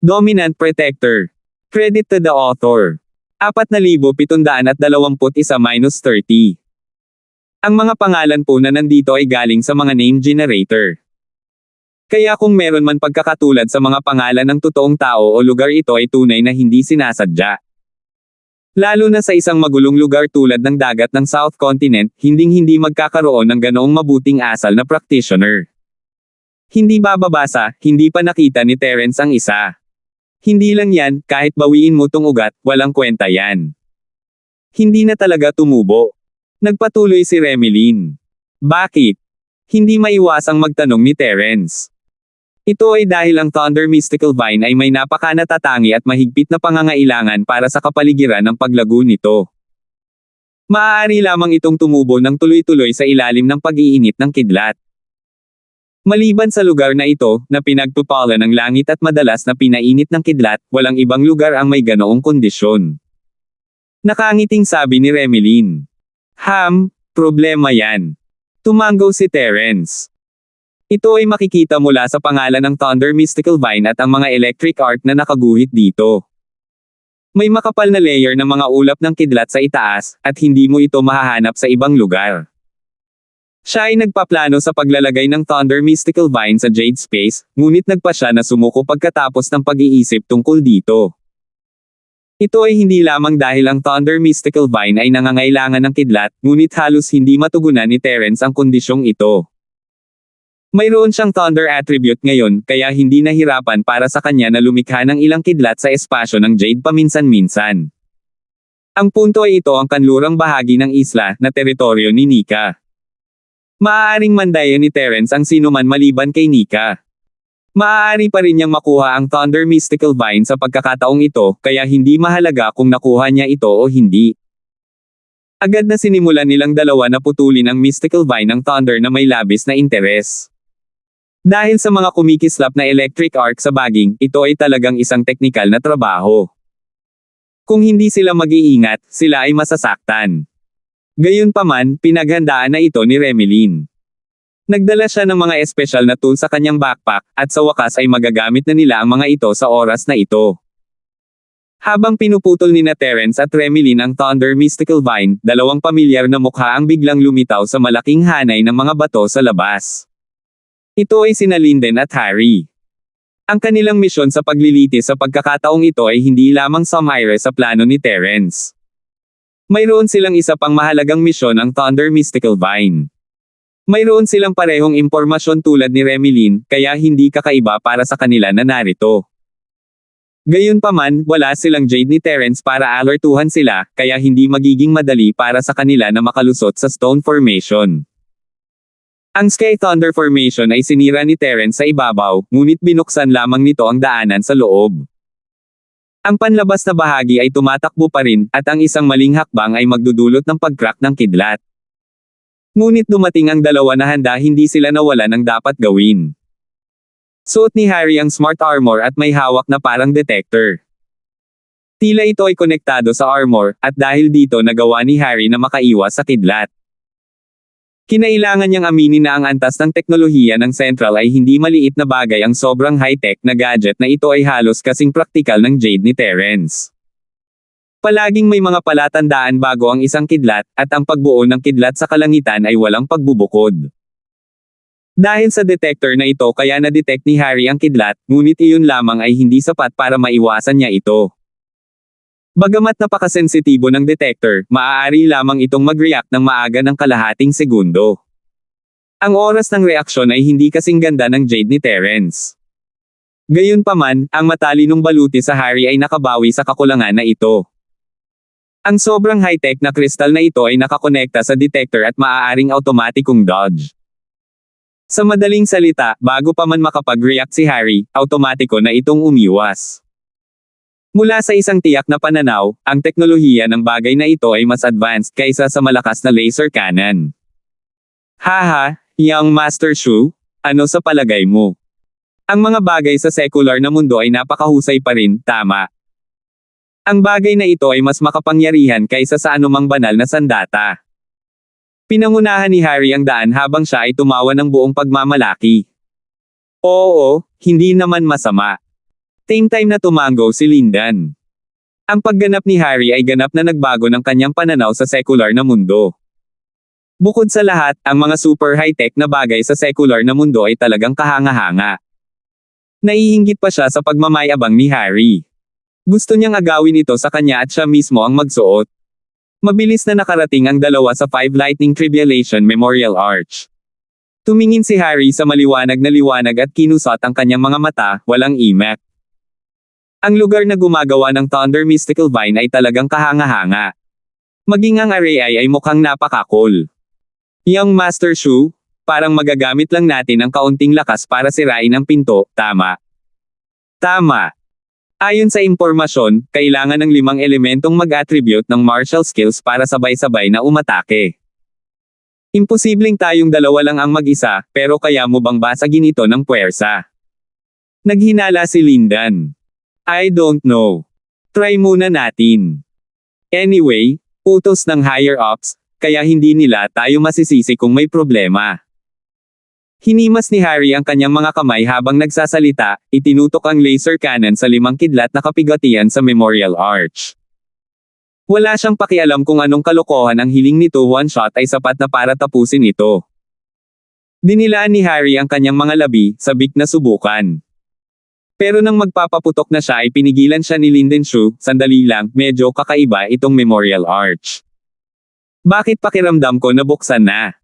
Dominant Protector. Credit to the author. 4,721-30. Ang mga pangalan po na nandito ay galing sa mga name generator. Kaya kung meron man pagkakatulad sa mga pangalan ng totoong tao o lugar, ito ay tunay na hindi sinasadya. Lalo na sa isang magulong lugar tulad ng dagat ng South Continent, hinding-hindi magkakaroon ng ganoong mabuting asal na practitioner. Hindi bababasa, hindi pa nakita ni Terence ang isa. Hindi lang yan, kahit bawiin mo tong ugat, walang kwenta yan. Hindi na talaga tumubo. Nagpatuloy si Remelin. Bakit? Hindi maiwasang magtanong ni Terence. Ito ay dahil ang Thunder Mystical Vine ay may napakanatatangi at mahigpit na pangangailangan para sa kapaligiran ng paglago nito. Maaari lamang itong tumubo ng tuloy-tuloy sa ilalim ng pag-iinit ng kidlat. Maliban sa lugar na ito, na pinagtupalan ng langit at madalas na pinainit ng kidlat, walang ibang lugar ang may ganoong kondisyon. Nakangiting sabi ni Remelin. Problema yan. Tumango si Terence. Ito ay makikita mula sa pangalan ng Thunder Mystical Vine at ang mga electric arc na nakaguhit dito. May makapal na layer ng mga ulap ng kidlat sa itaas, at hindi mo ito mahahanap sa ibang lugar. Siya ay nagpaplano sa paglalagay ng Thunder Mystical Vine sa Jade Space, ngunit nagpa siya na sumuko pagkatapos ng pag-iisip tungkol dito. Ito ay hindi lamang dahil ang Thunder Mystical Vine ay nangangailangan ng kidlat, ngunit halos hindi matugunan ni Terence ang kondisyong ito. Mayroon siyang Thunder attribute ngayon, kaya hindi nahirapan para sa kanya na lumikha ng ilang kidlat sa espasyo ng Jade paminsan-minsan. Ang punto ay ito ang kanlurang bahagi ng isla, na teritoryo ni Nika. Maaaring mandayan ni Terence ang sinuman maliban kay Nika. Maaari pa rin niyang makuha ang Thunder Mystical Vine sa pagkakataong ito, kaya hindi mahalaga kung nakuha niya ito o hindi. Agad na sinimulan nilang dalawa na putulin ang Mystical Vine ng Thunder na may labis na interes. Dahil sa mga kumikislap na electric arc sa baging, ito ay talagang isang teknikal na trabaho. Kung hindi sila mag-iingat, sila ay masasaktan. Gayunpaman, pinaghandaan na ito ni Remelin. Nagdala siya ng mga espesyal na tool sa kanyang backpack, at sa wakas ay magagamit na nila ang mga ito sa oras na ito. Habang pinuputol ni Terence at Remelin ang Thunder Mystical Vine, dalawang pamilyar na mukha ang biglang lumitaw sa malaking hanay ng mga bato sa labas. Ito ay sina Linden at Harry. Ang kanilang misyon sa paglilitis sa pagkakataong ito ay hindi lamang sumire sa plano ni Terence. Mayroon silang isa pang mahalagang misyon, ang Thunder Mystical Vine. Mayroon silang parehong impormasyon tulad ni Remelin, kaya hindi kakaiba para sa kanila na narito. Gayunpaman, wala silang Jade ni Terence para alertuhan sila, kaya hindi magiging madali para sa kanila na makalusot sa Stone Formation. Ang Sky Thunder Formation ay sinira ni Terence sa ibabaw, ngunit binuksan lamang nito ang daanan sa loob. Ang panlabas na bahagi ay tumatakbo pa rin, at ang isang maling hakbang ay magdudulot ng pag-crack ng kidlat. Ngunit dumating ang dalawa na handa, hindi sila nawala ng dapat gawin. Suot ni Harry ang smart armor at may hawak na parang detector. Tila ito ay konektado sa armor, at dahil dito nagawa ni Harry na makaiwas sa kidlat. Kinailangan niyang aminin na ang antas ng teknolohiya ng Central ay hindi maliit na bagay, ang sobrang high-tech na gadget na ito ay halos kasing praktikal ng Jade ni Terence. Palaging may mga palatandaan bago ang isang kidlat, at ang pagbuo ng kidlat sa kalangitan ay walang pagbubukod. Dahil sa detector na ito kaya na-detect ni Harry ang kidlat, ngunit iyon lamang ay hindi sapat para maiwasan niya ito. Bagamat napakasensitibo ng detector, maaari lamang itong mag-react ng maaga ng kalahating segundo. Ang oras ng reaksyon ay hindi kasing ganda ng Jade ni Terence. Gayunpaman, ang matalinong baluti sa Harry ay nakabawi sa kakulangan na ito. Ang sobrang high-tech na kristal na ito ay nakakonekta sa detector at maaaring automatikong dodge. Sa madaling salita, bago pa man makapag-react si Harry, automatiko na itong umiwas. Mula sa isang tiyak na pananaw, ang teknolohiya ng bagay na ito ay mas advanced kaysa sa malakas na laser cannon. Haha, young Master Shu, ano sa palagay mo? Ang mga bagay sa secular na mundo ay napakahusay pa rin, tama? Ang bagay na ito ay mas makapangyarihan kaysa sa anumang banal na sandata. Pinangunahan ni Harry ang daan habang siya ay tumawa ng buong pagmamalaki. Oo, hindi naman masama. Same time na tumango si Lindan. Ang pagganap ni Harry ay ganap na nagbago ng kanyang pananaw sa secular na mundo. Bukod sa lahat, ang mga super high-tech na bagay sa secular na mundo ay talagang kahanga-hanga. Naiinggit pa siya sa pagmamayabang ni Harry. Gusto niyang agawin ito sa kanya at siya mismo ang magsuot. Mabilis na nakarating ang dalawa sa Five Lightning Tribulation Memorial Arch. Tumingin si Harry sa maliwanag na liwanag at kinusot ang kanyang mga mata, walang imek. Ang lugar na gumagawa ng Thunder Mystical Vine ay talagang kahanga-hanga. Maging ang array ay mukhang napaka-cool. Young Master Shu, parang magagamit lang natin ang kaunting lakas para sirain ang pinto, tama? Tama. Ayon sa impormasyon, kailangan ng 5 elementong mag-attribute ng martial skills para sabay-sabay na umatake. Imposibleng tayong dalawa lang ang mag-isa, pero kaya mo bang basagin ito ng puwersa? Naghinala si Lindan. I don't know. Try muna natin. Anyway, utos ng higher-ups, kaya hindi nila tayo masisisi kung may problema. Hinimas ni Harry ang kanyang mga kamay habang nagsasalita, itinutok ang laser cannon sa 5 kidlat na kapigatian sa Memorial Arch. Wala siyang pakialam kung anong kalokohan ang hiling nito, one shot ay sapat na para tapusin ito. Dinilaan ni Harry ang kanyang mga labi, sabik na subukan. Pero nang magpapaputok na siya ay pinigilan siya ni Linden Shu, sandali lang, medyo kakaiba itong Memorial Arch. Bakit pakiramdam ko nabuksan na?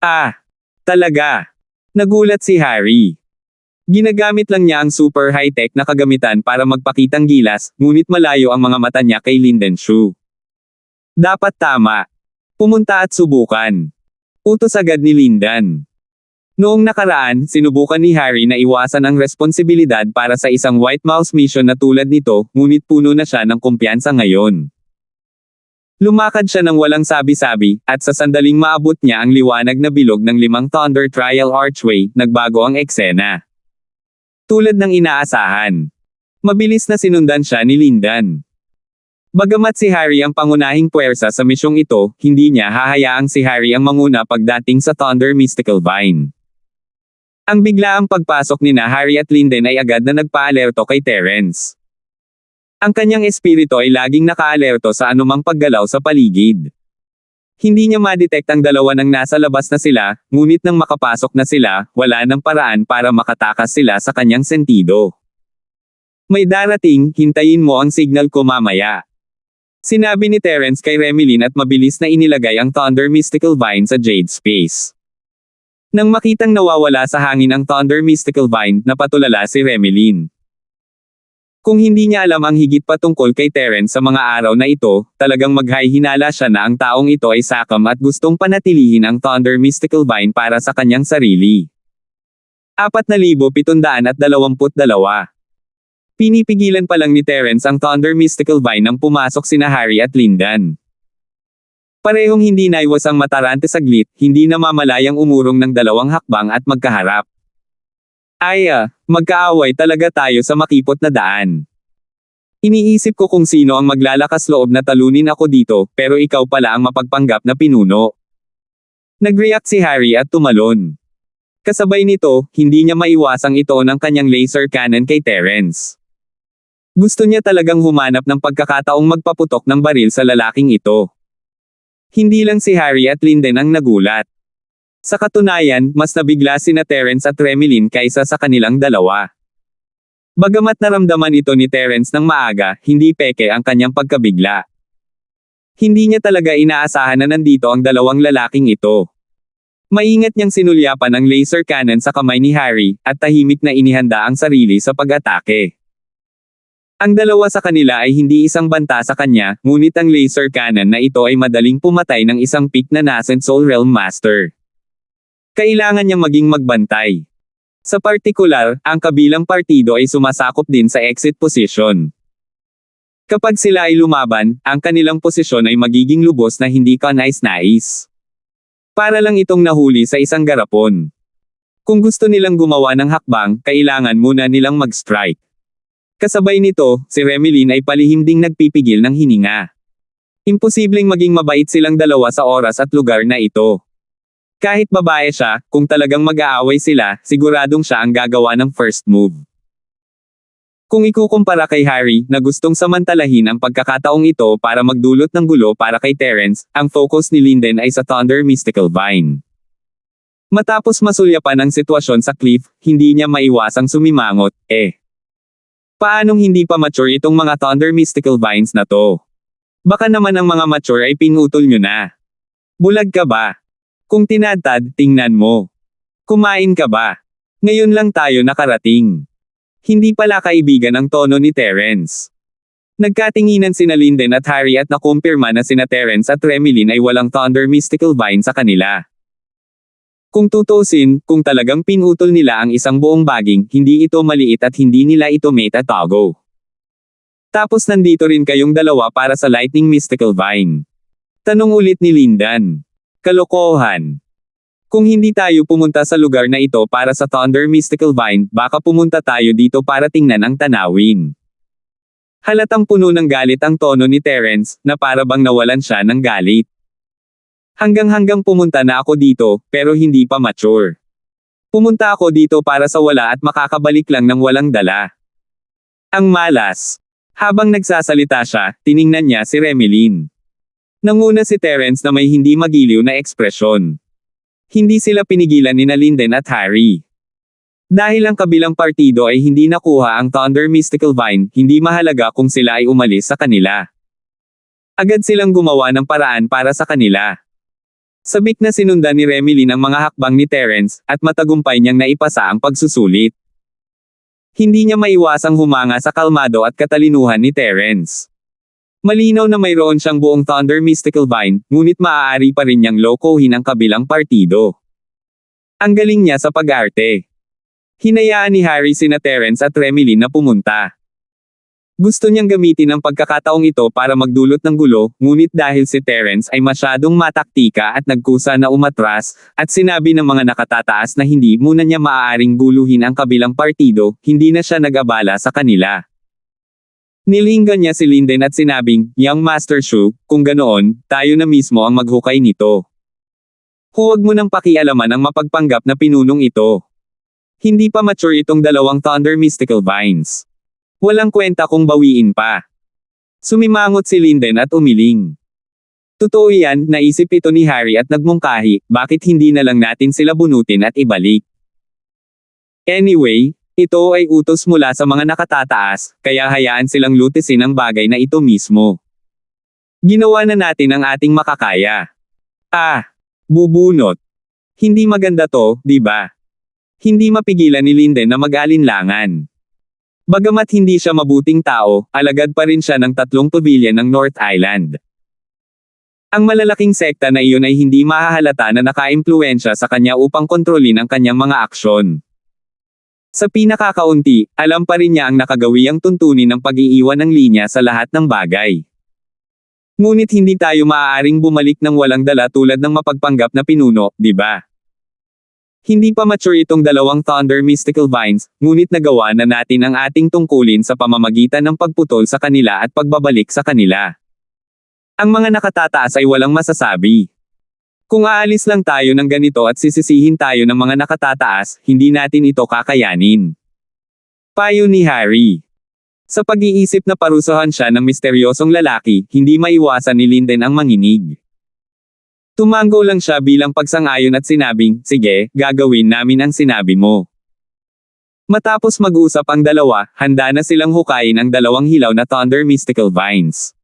Ah! Talaga! Nagulat si Harry. Ginagamit lang niya ang super high-tech na kagamitan para magpakitang gilas, ngunit malayo ang mga mata niya kay Linden Shu. Dapat tama. Pumunta at subukan. Utos agad ni Lindan. Noong nakaraan, sinubukan ni Harry na iwasan ang responsibilidad para sa isang White Mouse mission na tulad nito, ngunit puno na siya ng kumpiyansa ngayon. Lumakad siya ng walang sabi-sabi, at sa sandaling maabot niya ang liwanag na bilog ng 5 Thunder Trial Archway, nagbago ang eksena. Tulad ng inaasahan. Mabilis na sinundan siya ni Lindan. Bagamat si Harry ang pangunahing puwersa sa misyong ito, hindi niya hahayaang si Harry ang manguna pagdating sa Thunder Mystical Vine. Ang biglaang pagpasok ni Harry at Linden ay agad na nagpa-alerto kay Terence. Ang kanyang espiritu ay laging naka-alerto sa anumang paggalaw sa paligid. Hindi niya ma-detect ang dalawa nang nasa labas na sila, ngunit nang makapasok na sila, wala nang paraan para makatakas sila sa kanyang sentido. May darating, hintayin mo ang signal ko mamaya. Sinabi ni Terence kay Remilyn at mabilis na inilagay ang Thunder Mystical Vine sa Jade Space. Nang makitang nawawala sa hangin ang Thunder Mystical Vine, napatulala si Remilyn. Kung hindi niya alam ang higit pa tungkol kay Terence sa mga araw na ito, talagang maghahinala siya na ang taong ito ay sakam at gustong panatilihin ang Thunder Mystical Vine para sa kanyang sarili. 4,722. Pinipigilan pa lang ni Terence ang Thunder Mystical Vine nang pumasok sina Harry at Lindan. Parehong hindi naiwas ang matarante saglit, hindi namamalayang umurong ng 2 hakbang at magkaharap. Magkaaway talaga tayo sa makipot na daan. Iniisip ko kung sino ang maglalakas loob na talunin ako dito, pero ikaw pala ang mapagpanggap na pinuno. Nag-react si Harry at tumalon. Kasabay nito, hindi niya maiwasang ito ng kanyang laser cannon kay Terence. Gusto niya talagang humanap ng pagkakataong magpaputok ng baril sa lalaking ito. Hindi lang si Harry at Linden ang nagulat. Sa katunayan, mas nabigla sina Terence at Remilyn kaysa sa kanilang dalawa. Bagamat naramdaman ito ni Terence ng maaga, hindi peke ang kanyang pagkabigla. Hindi niya talaga inaasahan na nandito ang 2 lalaking ito. Maingat niyang sinulyapan ang laser cannon sa kamay ni Harry, at tahimik na inihanda ang sarili sa pag-atake. Ang 2 sa kanila ay hindi isang banta sa kanya, ngunit ang laser cannon na ito ay madaling pumatay ng isang peak na nascent Soul Realm Master. Kailangan niyang maging magbantay. Sa partikular, ang kabilang partido ay sumasakop din sa exit position. Kapag sila ay lumaban, ang kanilang posisyon ay magiging lubos na hindi kanais-nais. Para lang itong nahuli sa isang garapon. Kung gusto nilang gumawa ng hakbang, kailangan muna nilang mag-strike. Kasabay nito, si Remilyn ay palihim ding nagpipigil ng hininga. Imposibleng maging mabait silang 2 sa oras at lugar na ito. Kahit babae siya, kung talagang mag-aaway sila, siguradong siya ang gagawa ng first move. Kung ikukumpara kay Harry, na gustong samantalahin ang pagkakataong ito para magdulot ng gulo para kay Terence, ang focus ni Linden ay sa Thunder Mystical Vine. Matapos masulyapan ang sitwasyon sa cliff, hindi niya maiwasang sumimangot, paanong hindi pa mature itong mga Thunder Mystical Vines na to? Baka naman ang mga mature ay pinutol nyo na. Bulag ka ba? Kung tinadtad, tingnan mo. Kumain ka ba? Ngayon lang tayo nakarating. Hindi pala kaibigan ang tono ni Terence. Nagkatinginan sina Linden at Harry at nakumpirma na sina Terence at Remilyn ay walang Thunder Mystical Vine sa kanila. Kung tutusin, kung talagang pinutol nila ang isang buong baging, hindi ito maliit at hindi nila ito mate at tago. Tapos nandito rin kayong dalawa para sa Lightning Mystical Vine. Tanong ulit ni Linden. Kalokohan. Kung hindi tayo pumunta sa lugar na ito para sa Thunder Mystical Vine, baka pumunta tayo dito para tingnan ang tanawin. Halatang puno ng galit ang tono ni Terence, na para bang nawalan siya ng galit. Hanggang pumunta na ako dito, pero hindi pa mature. Pumunta ako dito para sa wala at makakabalik lang ng walang dala. Ang malas. Habang nagsasalita siya, tiningnan niya si Remilyn. Nanguna si Terence na may hindi magiliw na ekspresyon. Hindi sila pinigilan ni Linden at Harry. Dahil ang kabilang partido ay hindi nakuha ang Thunder Mystical Vine, hindi mahalaga kung sila ay umalis sa kanila. Agad silang gumawa ng paraan para sa kanila. Sabik na sinundan ni Remilyn ang mga hakbang ni Terence, at matagumpay niyang naipasa ang pagsusulit. Hindi niya maiwasang humanga sa kalmado at katalinuhan ni Terence. Malinaw na mayroon siyang buong Thunder Mystical Vine, ngunit maaari pa rin niyang lokohin ang kabilang partido. Ang galing niya sa pag-arte. Hinayaan ni Harry sina Terence at Remilyn na pumunta. Gusto niyang gamitin ang pagkakataong ito para magdulot ng gulo, ngunit dahil si Terence ay masyadong mataktika at nagkusa na umatras, at sinabi ng mga nakatataas na hindi muna niya maaaring guluhin ang kabilang partido, hindi na siya nag-abala sa kanila. Nilinggan niya si Linden at sinabing, Young Master Shu, kung ganoon, tayo na mismo ang maghukay nito. Huwag mo nang pakialaman ang mapagpanggap na pinunong ito. Hindi pa mature itong dalawang Thunder Mystical Vines. Walang kwenta kung bawiin pa. Sumimangot si Linden at umiling. Totoo yan, naisip ito ni Harry at nagmungkahi, bakit hindi na lang natin sila bunutin at ibalik. Anyway, ito ay utos mula sa mga nakatataas, kaya hayaan silang lutisin ang bagay na ito mismo. Ginawa na natin ang ating makakaya. Bubunot. Hindi maganda to, di ba? Hindi mapigilan ni Linden na mag-alinlangan. Bagamat hindi siya mabuting tao, alagad pa rin siya ng 3 pavilion ng North Island. Ang malalaking sekta na iyon ay hindi mahahalata na nakaimpluwensya sa kanya upang kontrolin ang kanyang mga aksyon. Sa pinakakaunti, alam pa rin niya ang nakagawiang tuntunin ng pag-iiwan ng linya sa lahat ng bagay. Ngunit hindi tayo maaaring bumalik ng walang dala tulad ng mapagpanggap na pinuno, di ba? Hindi pa mature itong dalawang Thunder Mystical Vines, ngunit nagawa na natin ang ating tungkulin sa pamamagitan ng pagputol sa kanila at pagbabalik sa kanila. Ang mga nakatataas ay walang masasabi. Kung aalis lang tayo ng ganito at sisisihin tayo ng mga nakatataas, hindi natin ito kakayanin. Payo ni Harry. Sa pag-iisip na parusahan siya ng misteryosong lalaki, hindi maiwasan ni Linden ang manginig. Tumango lang siya bilang pagsang-ayon at sinabing, sige, gagawin namin ang sinabi mo. Matapos mag-usap ang dalawa, handa na silang hukayin ang dalawang hilaw na Thunder Mystical Vines.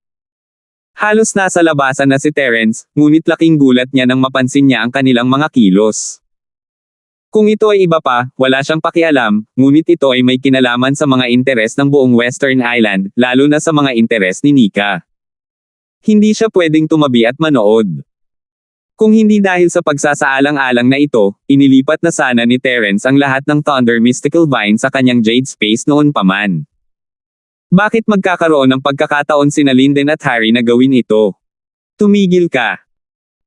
Halos nasa labasan na si Terence, ngunit laking gulat niya nang mapansin niya ang kanilang mga kilos. Kung ito ay iba pa, wala siyang pakialam, ngunit ito ay may kinalaman sa mga interes ng buong Western Island, lalo na sa mga interes ni Nika. Hindi siya pwedeng tumabi at manood. Kung hindi dahil sa pagsasaalang-alang na ito, inilipat na sana ni Terence ang lahat ng Thunder Mystical Vine sa kanyang Jade Space noon pa man. Bakit magkakaroon ng pagkakataon sina Linden at Harry na gawin ito? Tumigil ka.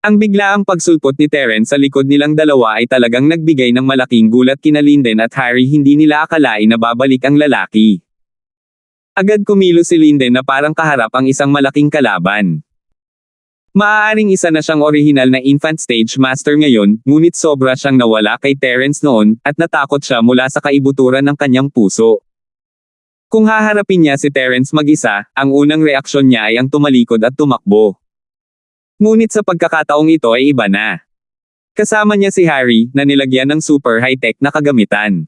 Ang biglaang pagsulpot ni Terence sa likod nilang dalawa ay talagang nagbigay ng malaking gulat kina Linden at Harry, hindi nila akalain na babalik ang lalaki. Agad kumilos si Linden na parang kaharap ang isang malaking kalaban. Maaaring isa na siyang orihinal na infant stage master ngayon, ngunit sobra siyang nawala kay Terence noon, at natakot siya mula sa kaibuturan ng kanyang puso. Kung haharapin niya si Terence mag-isa, ang unang reaksyon niya ay ang tumalikod at tumakbo. Ngunit sa pagkakataong ito ay iba na. Kasama niya si Harry, na nilagyan ng super high-tech na kagamitan.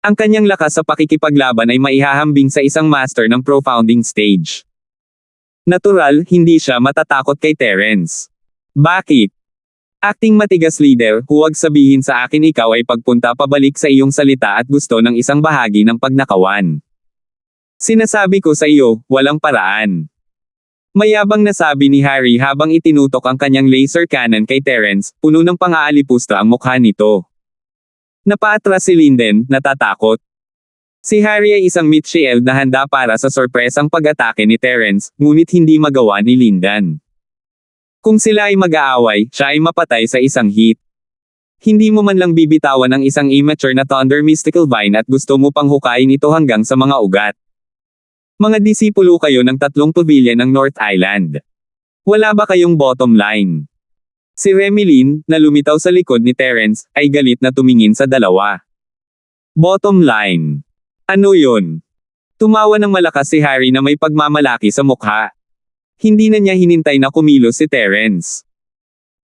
Ang kanyang lakas sa pakikipaglaban ay maihahambing sa isang master ng profounding stage. Natural, hindi siya matatakot kay Terence. Bakit? Acting matigas leader, huwag sabihin sa akin ikaw ay pagpunta pabalik sa iyong salita at gusto ng isang bahagi ng pagnakawan. Sinasabi ko sa iyo, walang paraan. Mayabang na sabi ni Harry habang itinutok ang kanyang laser cannon kay Terence, puno ng pang-aalipusta ang mukha nito. Napaatras si Linden, natatakot. Si Harry ay isang meat shield na handa para sa sorpresang pag-atake ni Terence, ngunit hindi magawa ni Linden. Kung sila ay mag-aaway, siya ay mapatay sa isang hit. Hindi mo man lang bibitawan ang isang immature na Thunder Mystical Vine at gusto mo pang hukayin ito hanggang sa mga ugat. Mga disipulo kayo ng tatlong pavilion ng North Island. Wala ba kayong bottom line? Si Remilyn, na lumitaw sa likod ni Terence, ay galit na tumingin sa dalawa. Bottom line. Ano yun? Tumawa ng malakas si Harry na may pagmamalaki sa mukha. Hindi na niya hinintay na kumilos si Terence.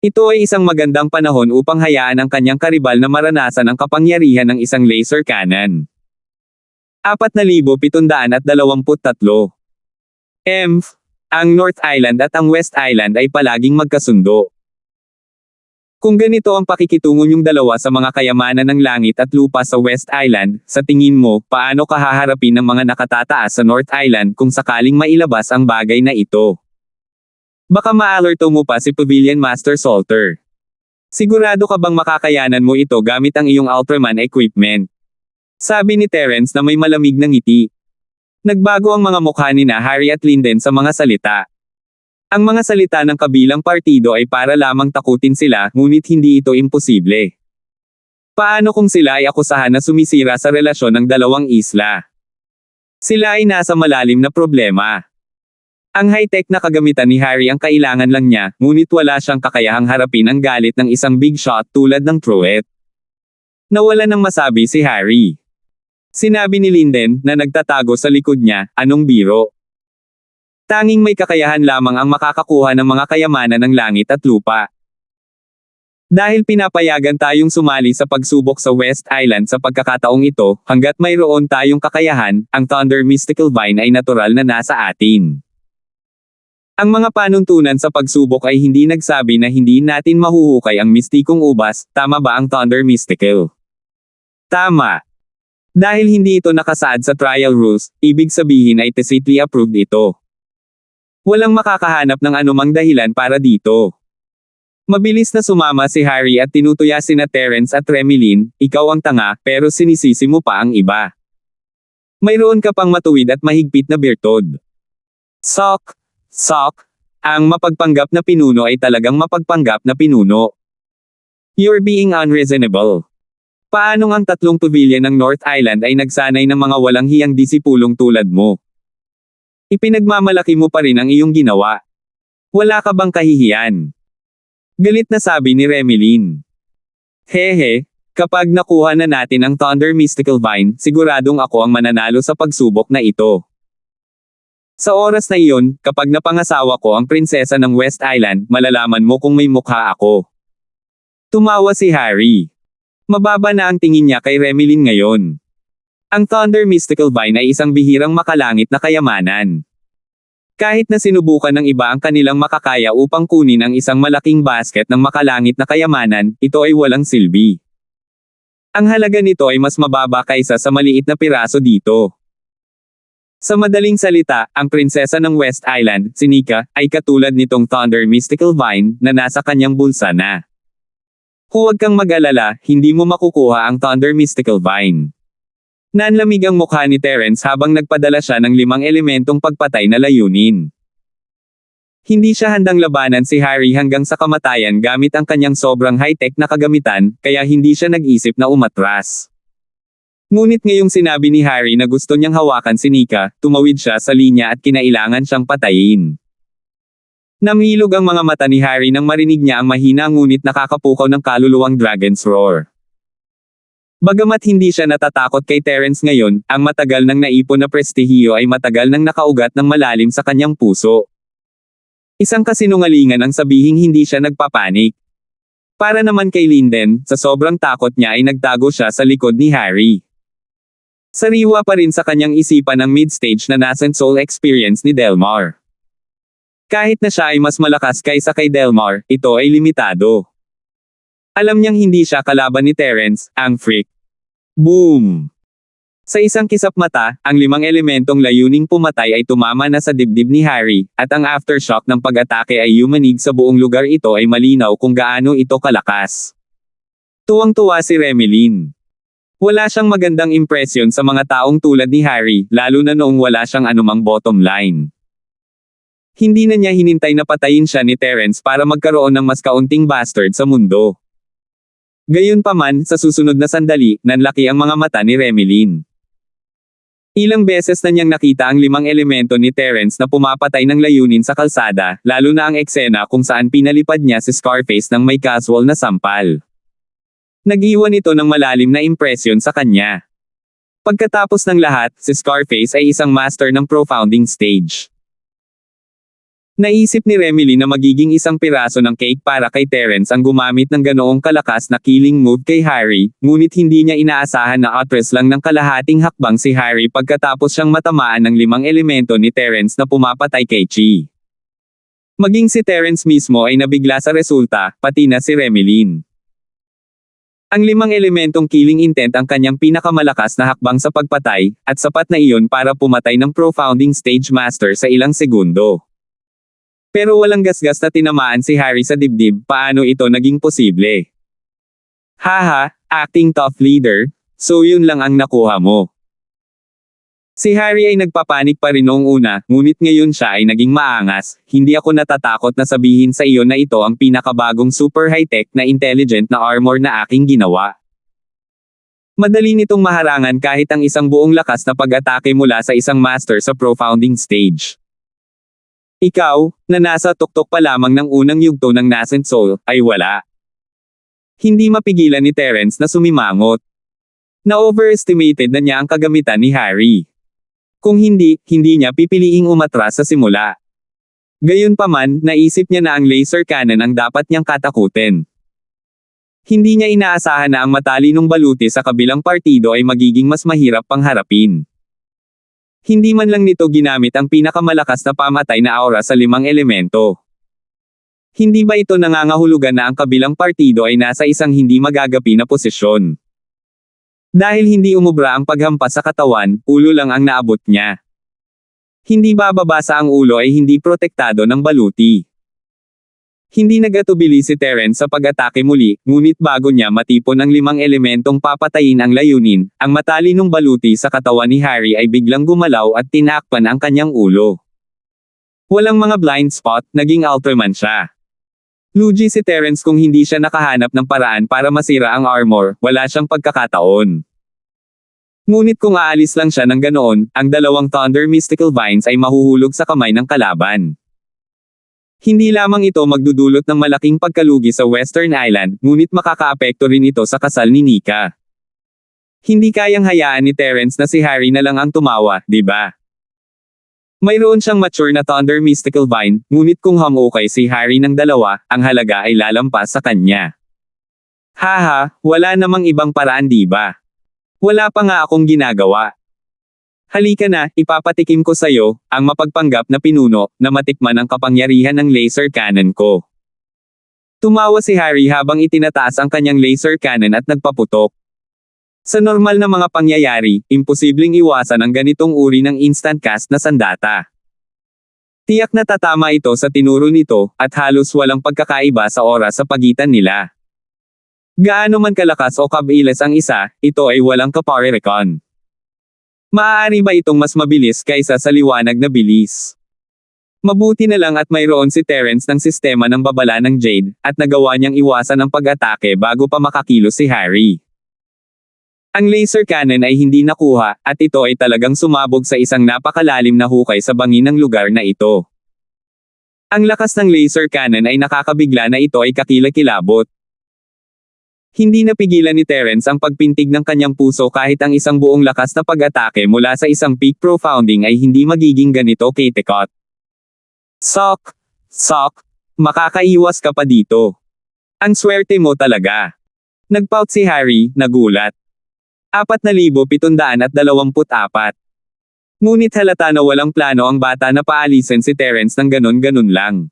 Ito ay isang magandang panahon upang hayaan ang kanyang karibal na maranasan ang kapangyarihan ng isang laser cannon. 4,723. Ang North Island at ang West Island ay palaging magkasundo. Kung ganito ang pakikitungo niyong dalawa sa mga kayamanan ng langit at lupa sa West Island, sa tingin mo, paano ka haharapin ng mga nakatataas sa North Island kung sakaling mailabas ang bagay na ito? Baka ma-alerto mo pa si Pavilion Master Salter. Sigurado ka bang makakayanan mo ito gamit ang iyong Ultraman equipment? Sabi ni Terence na may malamig na ngiti. Nagbago ang mga mukha ni na Harry at Linden sa mga salita. Ang mga salita ng kabilang partido ay para lamang takutin sila, ngunit hindi ito imposible. Paano kung sila ay akusahan na sumisira sa relasyon ng dalawang isla? Sila ay nasa malalim na problema. Ang high-tech na kagamitan ni Harry ang kailangan lang niya, ngunit wala siyang kakayahang harapin ang galit ng isang big shot tulad ng Truett. Nawala nang masabi si Harry. Sinabi ni Linden, na nagtatago sa likod niya, anong biro? Tanging may kakayahan lamang ang makakakuha ng mga kayamanan ng langit at lupa. Dahil pinapayagan tayong sumali sa pagsubok sa West Island sa pagkakataong ito, hanggat mayroon tayong kakayahan, ang Thunder Mystical Vine ay natural na nasa atin. Ang mga panuntunan sa pagsubok ay hindi nagsabi na hindi natin mahuhukay ang mistikong ubas, tama ba ang Thunder Mystical? Tama. Dahil hindi ito nakasaad sa trial rules, ibig sabihin ay tacitly approved ito. Walang makakahanap ng anumang dahilan para dito. Mabilis na sumama si Harry at tinutuya sina Terence at Remilyn, ikaw ang tanga, pero sinisisi mo pa ang iba. Mayroon ka pang matuwid at mahigpit na birtod. Sok, ang mapagpanggap na pinuno ay talagang mapagpanggap na pinuno. You're being unreasonable. Paanong ang tatlong pavilion ng North Island ay nagsanay ng mga walang hiyang disipulong tulad mo? Ipinagmamalaki mo pa rin ang iyong ginawa. Wala ka bang kahihiyan? Galit na sabi ni Remilyn. Hehe, kapag nakuha na natin ang Thunder Mystical Vine, siguradong ako ang mananalo sa pagsubok na ito. Sa oras na iyon, kapag napangasawa ko ang prinsesa ng West Island, malalaman mo kung may mukha ako. Tumawa si Harry. Mababa na ang tingin niya kay Remilyn ngayon. Ang Thunder Mystical Vine ay isang bihirang makalangit na kayamanan. Kahit na sinubukan ng iba ang kanilang makakaya upang kunin ang isang malaking basket ng makalangit na kayamanan, ito ay walang silbi. Ang halaga nito ay mas mababa kaysa sa maliit na piraso dito. Sa madaling salita, ang prinsesa ng West Island, si Nika, ay katulad nitong Thunder Mystical Vine, na nasa kanyang bulsa na. Huwag kang mag-alala, hindi mo makukuha ang Thunder Mystical Vine. Nanlamig ang mukha ni Terence habang nagpadala siya ng 5 elementong pagpatay na layunin. Hindi siya handang labanan si Harry hanggang sa kamatayan gamit ang kanyang sobrang high-tech na kagamitan, kaya hindi siya nag-isip na umatras. Ngunit ngayong sinabi ni Harry na gusto niyang hawakan si Nika, tumawid siya sa linya at kinailangan siyang patayin. Namilog ang mga mata ni Harry nang marinig niya ang mahina ngunit nakakapukaw ng kaluluwang Dragon's Roar. Bagamat hindi siya natatakot kay Terence ngayon, ang matagal nang naipon na prestihiyo ay matagal nang nakaugat ng malalim sa kanyang puso. Isang kasinungalingan ang sabihing hindi siya nagpapanik. Para naman kay Linden, sa sobrang takot niya ay nagtago siya sa likod ni Harry. Sariwa pa rin sa kanyang isipan ang mid-stage na nascent soul experience ni Delmar. Kahit na siya ay mas malakas kaysa kay Delmar, ito ay limitado. Alam niyang hindi siya kalaban ni Terence, ang freak. Boom! Sa isang kisap mata, ang 5 elementong layuning pumatay ay tumama na sa dibdib ni Harry, at ang aftershock ng pag-atake ay yumanig sa buong lugar. Ito ay malinaw kung gaano ito kalakas. Tuwang-tuwa si Remelin. Wala siyang magandang impresyon sa mga taong tulad ni Harry, lalo na noong wala siyang anumang bottom line. Hindi na niya hinintay na patayin siya ni Terence para magkaroon ng mas kaunting bastard sa mundo. Gayunpaman, sa susunod na sandali, nanlaki ang mga mata ni Remelin. Ilang beses na niyang nakita ang 5 elemento ni Terence na pumapatay ng layunin sa kalsada, lalo na ang eksena kung saan pinalipad niya si Scarface ng may casual na sampal. Nag-iwan ito ng malalim na impresyon sa kanya. Pagkatapos ng lahat, si Scarface ay isang master ng profounding stage. Naisip ni Remelin na magiging isang piraso ng cake para kay Terence ang gumamit ng ganoong kalakas na killing move kay Harry, ngunit hindi niya inaasahan na atras lang ng kalahating hakbang si Harry pagkatapos siyang matamaan ng 5 elemento ni Terence na pumapatay kay Chi. Maging si Terence mismo ay nabigla sa resulta, pati na si Remelin. Ang 5 elementong killing intent ang kanyang pinakamalakas na hakbang sa pagpatay, at sapat na iyon para pumatay ng profounding stage master sa ilang segundo. Pero walang gasgas na tinamaan si Harry sa dibdib. Paano ito naging posible? Haha, acting tough leader, so yun lang ang nakuha mo. Si Harry ay nagpapanik pa rin noong una, ngunit ngayon siya ay naging maangas. Hindi ako natatakot na sabihin sa iyo na ito ang pinakabagong super high-tech na intelligent na armor na aking ginawa. Madali nitong maharangan kahit ang isang buong lakas na pag-atake mula sa isang master sa profounding stage. Ikaw, na nasa tuktok pa lamang ng unang yugto ng nascent soul, ay wala. Hindi mapigilan ni Terence na sumimangot. Na-overestimated na niya ang kagamitan ni Harry. Kung hindi niya pipiliing umatras sa simula. Gayunpaman, naisip niya na ang laser cannon ang dapat niyang katakutin. Hindi niya inaasahan na ang matalinong baluti sa kabilang partido ay magiging mas mahirap pang harapin. Hindi man lang nito ginamit ang pinakamalakas na pamatay na aura sa 5 elemento. Hindi ba ito nangangahulugan na ang kabilang partido ay nasa isang hindi magagapi na posisyon? Dahil hindi umubra ang paghampas sa katawan, ulo lang ang naabot niya. Hindi ba babasa ang ulo ay hindi protektado ng baluti? Hindi nagatubili si Terence sa pag-atake muli, ngunit bago niya matipon ang 5 elementong papatayin ang layunin, ang matalinong baluti sa katawan ni Harry ay biglang gumalaw at tinakpan ang kanyang ulo. Walang mga blind spot, naging Ultraman siya. Lugi si Terence kung hindi siya nakahanap ng paraan para masira ang armor, wala siyang pagkakataon. Ngunit kung aalis lang siya ng ganoon, ang 2 Thunder Mystical Vines ay mahuhulog sa kamay ng kalaban. Hindi lamang ito magdudulot ng malaking pagkalugi sa Western Island, ngunit makakaapekto rin ito sa kasal ni Nika. Hindi kayang hayaan ni Terence na si Harry na lang ang tumawa, di ba? Mayroon siyang mature na Thunder Mystical Vine, ngunit kung hamukay si Harry ng 2, ang halaga ay lalampas sa kanya. Haha, wala namang ibang paraan di ba? Wala pa nga akong ginagawa. Halika na, ipapatikim ko sa'yo, ang mapagpanggap na pinuno, na matikman ang kapangyarihan ng laser cannon ko. Tumawa si Harry habang itinataas ang kanyang laser cannon at nagpaputok. Sa normal na mga pangyayari, imposibleng iwasan ang ganitong uri ng instant cast na sandata. Tiyak na tatama ito sa tinuro nito, at halos walang pagkakaiba sa oras sa pagitan nila. Gaano man kalakas o kabilis ang isa, ito ay walang kaparerekon. Maaari ba itong mas mabilis kaysa sa liwanag na bilis? Mabuti na lang at mayroon si Terence ng sistema ng babala ng Jade, at nagawa niyang iwasan ang pag-atake bago pa makakilos si Harry. Ang laser cannon ay hindi nakuha, at ito ay talagang sumabog sa isang napakalalim na hukay sa bangin ng lugar na ito. Ang lakas ng laser cannon ay nakakabigla na ito ay kakilakilabot. Hindi napigilan ni Terence ang pagpintig ng kanyang puso kahit ang isang buong lakas na pag-atake mula sa isang peak profounding ay hindi magiging ganito katikot. Sok! Sok! Makakaiwas ka pa dito. Ang swerte mo talaga. Nagpout si Harry, nagulat. 4,724. Ngunit halata na walang plano ang bata na paalisin si Terence ng ganon-ganon lang.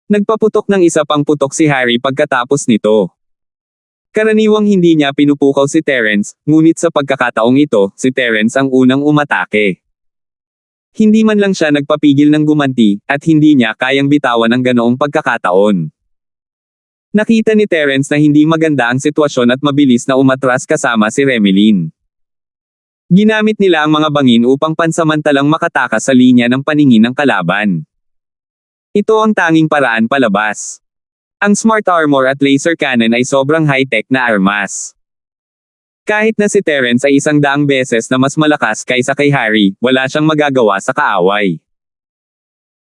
Nagpaputok ng isa pang putok si Harry pagkatapos nito. Karaniwang hindi niya pinupukaw si Terence, ngunit sa pagkakataong ito, si Terence ang unang umatake. Hindi man lang siya nagpapigil ng gumanti, at hindi niya kayang bitawan ang ganoong pagkakataon. Nakita ni Terence na hindi maganda ang sitwasyon at mabilis na umatras kasama si Remilyn. Ginamit nila ang mga bangin upang pansamantalang makatakas sa linya ng paningin ng kalaban. Ito ang tanging paraan palabas. Ang Smart Armor at Laser Cannon ay sobrang high-tech na armas. Kahit na si Terence ay 100 beses na mas malakas kaysa kay Harry, wala siyang magagawa sa kaaway.